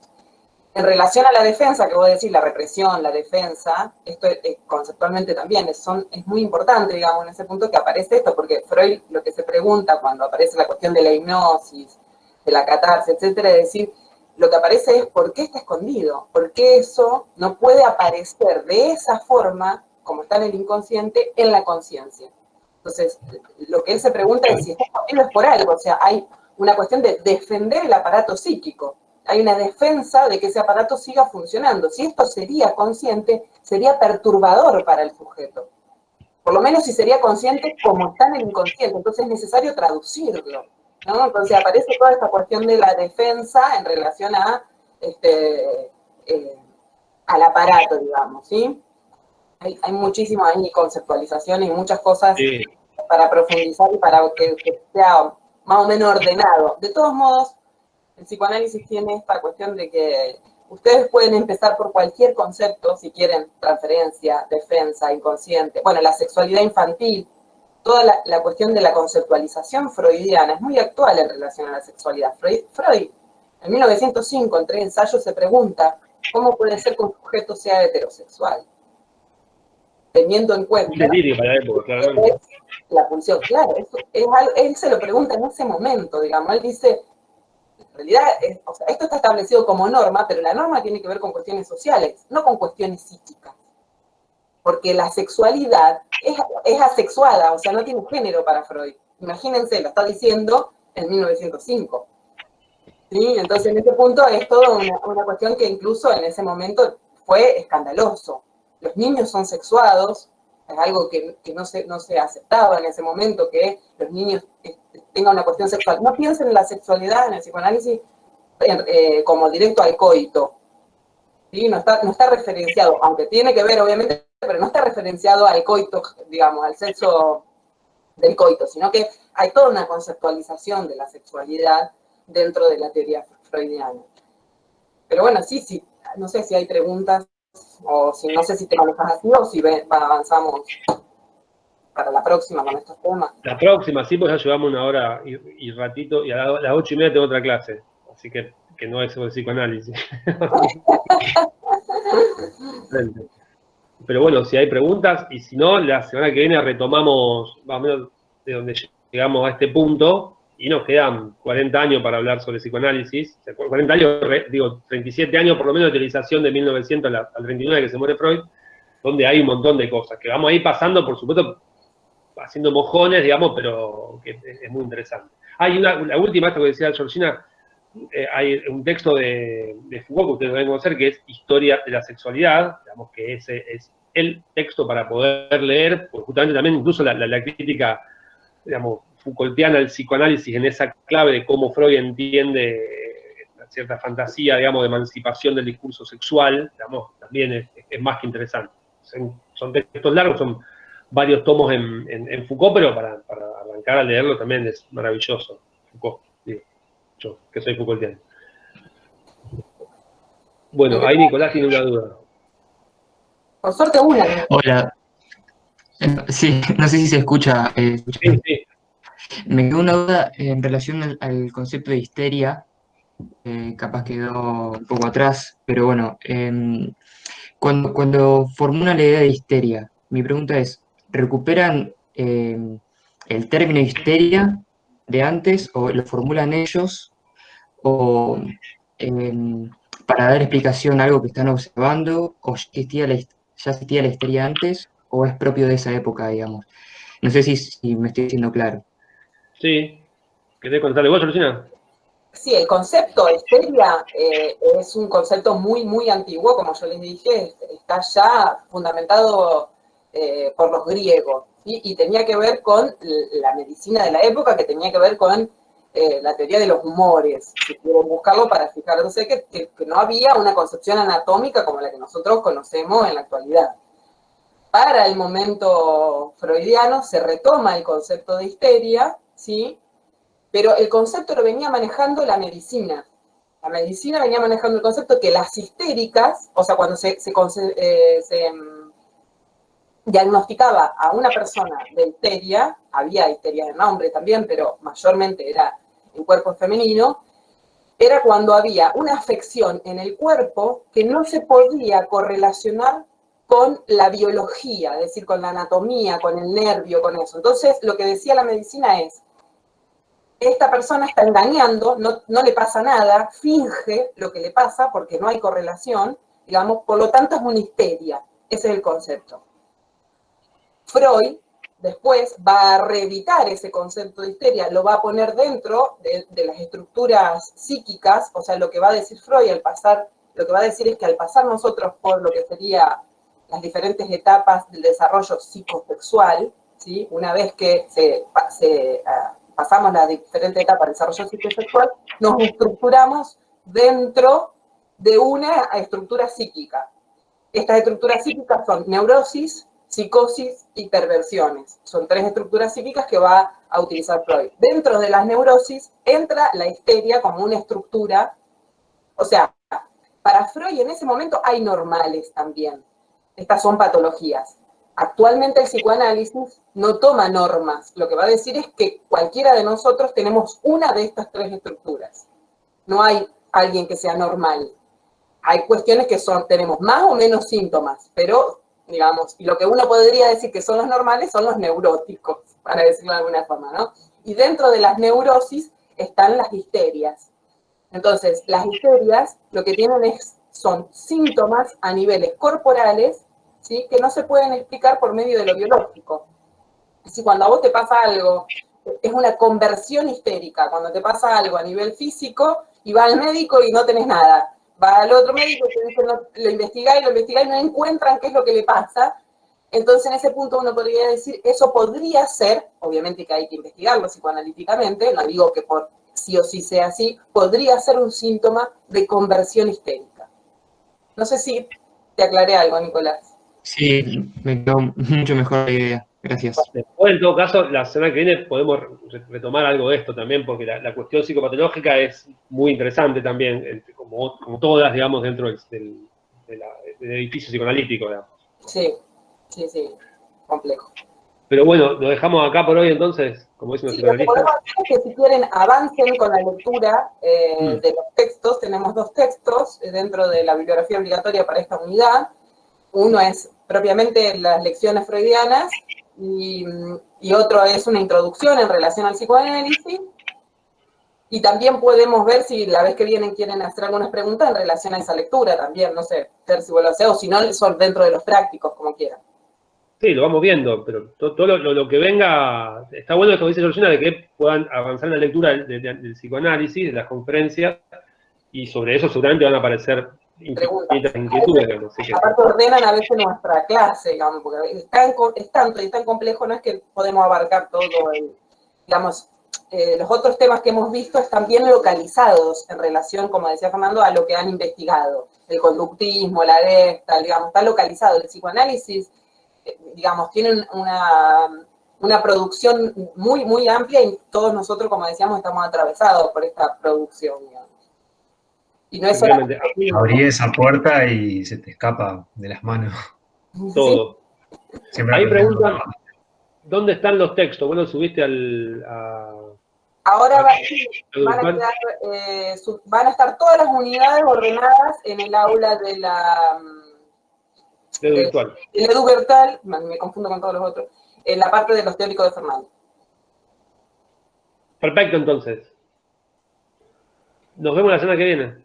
En relación a la defensa, que vos decís, la represión, la defensa, esto conceptualmente también es muy importante, digamos, en ese punto que aparece esto, porque Freud lo que se pregunta cuando aparece la cuestión de la hipnosis, de la catarsis, etcétera, es decir, lo que aparece es ¿por qué está escondido? ¿Por qué eso no puede aparecer de esa forma, como está en el inconsciente, en la conciencia? Entonces, lo que él se pregunta es si está escondido es por algo, o sea, hay una cuestión de defender el aparato psíquico. Hay una defensa de que ese aparato siga funcionando. Si esto sería consciente, sería perturbador para el sujeto. Por lo menos si sería consciente como está en el inconsciente. Entonces es necesario traducirlo, ¿no? Entonces aparece toda esta cuestión de la defensa en relación a al aparato, digamos, ¿sí? Hay muchísimas conceptualizaciones y muchas cosas para profundizar y para que sea más o menos ordenado. De todos modos, el psicoanálisis tiene esta cuestión de que ustedes pueden empezar por cualquier concepto, si quieren, transferencia, defensa, inconsciente. Bueno, la sexualidad infantil, toda la cuestión de la conceptualización freudiana es muy actual en relación a la sexualidad. Freud, en 1905, en 3 ensayos, se pregunta cómo puede ser que un sujeto sea heterosexual, teniendo en cuenta la pulsión. Claro, él se lo pregunta en ese momento, digamos, él dice, en realidad, o sea, esto está establecido como norma, pero la norma tiene que ver con cuestiones sociales, no con cuestiones psíquicas. Porque la sexualidad es asexuada, o sea, no tiene género para Freud. Imagínense, lo está diciendo en 1905. ¿Sí? Entonces, en ese punto es toda una cuestión que incluso en ese momento fue escandaloso. Los niños son sexuados, es algo que no se aceptaba en ese momento, que los niños tengan una cuestión sexual. No piensen en la sexualidad en el psicoanálisis como directo al coito. ¿Sí? No está referenciado, aunque tiene que ver, obviamente, pero no está referenciado al coito, digamos, al sexo del coito, sino que hay toda una conceptualización de la sexualidad dentro de la teoría freudiana. Pero bueno, sí, no sé si hay preguntas, o si no sé si te manejas así, o si avanzamos para la próxima con estos temas. La próxima, sí, pues ya llevamos una hora y ratito, y a las 8:30 tengo otra clase, así que no es sobre psicoanálisis. Pero bueno, si hay preguntas, y si no, la semana que viene retomamos más o menos de donde llegamos a este punto, y nos quedan 40 años para hablar sobre psicoanálisis. 40 años, digo, 37 años por lo menos de utilización de 1900 al 39 que se muere Freud, donde hay un montón de cosas que vamos a ir pasando, por supuesto, haciendo mojones, digamos, pero que es muy interesante. Hay la última, esto que decía Georgina, hay un texto de Foucault que ustedes deben conocer, que es Historia de la Sexualidad, digamos que ese es el texto para poder leer, porque justamente también incluso la crítica, digamos, Foucaultiana al psicoanálisis en esa clave de cómo Freud entiende cierta fantasía, digamos, de emancipación del discurso sexual, digamos, también es más que interesante. Son textos largos, son varios tomos en Foucault, pero para arrancar a leerlo también es maravilloso. Foucault, digo, yo, que soy Foucaultiano. Bueno, ahí Nicolás tiene una duda. Por suerte una. Hola. Sí, no sé si se escucha. Sí, sí. Me quedó una duda en relación al concepto de histeria, capaz quedó un poco atrás, pero bueno, cuando formulan la idea de histeria, mi pregunta es, ¿recuperan el término histeria de antes o lo formulan ellos o para dar explicación a algo que están observando o ya existía la histeria antes o es propio de esa época, digamos? No sé si me estoy diciendo claro. Sí. ¿Querés contarle vos, Georgina? Sí, el concepto de histeria es un concepto muy, muy antiguo, como yo les dije, está ya fundamentado por los griegos, ¿sí? Y tenía que ver con la medicina de la época, que tenía que ver con la teoría de los humores, si quieren buscarlo para fijarse que no había una concepción anatómica como la que nosotros conocemos en la actualidad. Para el momento freudiano se retoma el concepto de histeria, ¿sí? Pero el concepto lo venía manejando la medicina. La medicina venía manejando el concepto que las histéricas, o sea, cuando se diagnosticaba a una persona de histeria, había histeria en hombre también, pero mayormente era en cuerpo femenino, era cuando había una afección en el cuerpo que no se podía correlacionar con la biología, es decir, con la anatomía, con el nervio, con eso. Entonces, lo que decía la medicina es, esta persona está engañando, no le pasa nada, finge lo que le pasa porque no hay correlación, digamos, por lo tanto es una histeria. Ese es el concepto. Freud después va a reeditar ese concepto de histeria, lo va a poner dentro de las estructuras psíquicas, o sea, lo que va a decir Freud al pasar, lo que va a decir es que al pasar nosotros por lo que sería las etapas del desarrollo psicosexual, ¿sí? Una vez que pasamos las diferentes etapas del desarrollo psicosexual, nos estructuramos dentro de una estructura psíquica. Estas estructuras psíquicas son neurosis, psicosis y perversiones. Son tres estructuras psíquicas que va a utilizar Freud. Dentro de las neurosis entra la histeria como una estructura, o sea, para Freud en ese momento hay normales también. Estas son patologías. Actualmente el psicoanálisis no toma normas. Lo que va a decir es que cualquiera de nosotros tenemos una de estas tres estructuras. No hay alguien que sea normal. Hay cuestiones que tenemos más o menos síntomas, pero digamos, y lo que uno podría decir que son los normales son los neuróticos, para decirlo de alguna forma, ¿no? Y dentro de las neurosis están las histerias. Entonces, las histerias lo que tienen son síntomas a niveles corporales, ¿sí? Que no se pueden explicar por medio de lo biológico. Es decir, cuando a vos te pasa algo, es una conversión histérica. Cuando te pasa algo a nivel físico y va al médico y no tenés nada. Va al otro médico y te dice, no, lo investigáis y no encuentran qué es lo que le pasa. Entonces, en ese punto uno podría decir, eso podría ser, obviamente que hay que investigarlo psicoanalíticamente, no digo que por sí o sí sea así, podría ser un síntoma de conversión histérica. No sé si te aclaré algo, Nicolás. Sí, me quedó mucho mejor la idea. Gracias. Después, en todo caso, la semana que viene podemos retomar algo de esto también, porque la cuestión psicopatológica es muy interesante también, como todas, digamos, dentro del edificio psicoanalítico, digamos. Sí, sí, sí, complejo. Pero bueno, lo dejamos acá por hoy entonces, como dicen los Sí, lo que psicoanalistas. podemos hacer es que si quieren avancen con la lectura de los textos. Tenemos 2 textos dentro de la bibliografía obligatoria para esta unidad. Uno es propiamente las lecciones freudianas y otro es una introducción en relación al psicoanálisis. Y también podemos ver si la vez que vienen quieren hacer algunas preguntas en relación a esa lectura también, no sé, ver si vuelvo a hacer, o si no, son dentro de los prácticos, como quieran. Sí, lo vamos viendo, pero todo lo que venga, está bueno esto que dice Georgina, de que puedan avanzar en la lectura del psicoanálisis, de las conferencias, y sobre eso seguramente van a aparecer infinitas inquietudes. Digamos, así que... Aparte ordenan a veces nuestra clase, digamos, porque es tanto y tan complejo, no es que podemos abarcar todo digamos, los otros temas que hemos visto están bien localizados en relación, como decía Fernando, a lo que han investigado. El conductismo, la Gestalt, digamos, está localizado. El psicoanálisis, digamos, tiene una producción muy, muy amplia y todos nosotros, como decíamos, estamos atravesados por esta producción, digamos. Y no es solamente... Abrí esa puerta y se te escapa de las manos. Todo. Siempre Ahí aprendiendo. preguntan, ¿dónde están los textos? Bueno, subiste Ahora van a estar todas las unidades ordenadas en el aula de la... Edu virtual. El Edu virtual, me confundo con todos los otros, en la parte de los teóricos de Fernando. Perfecto, entonces. Nos vemos la semana que viene.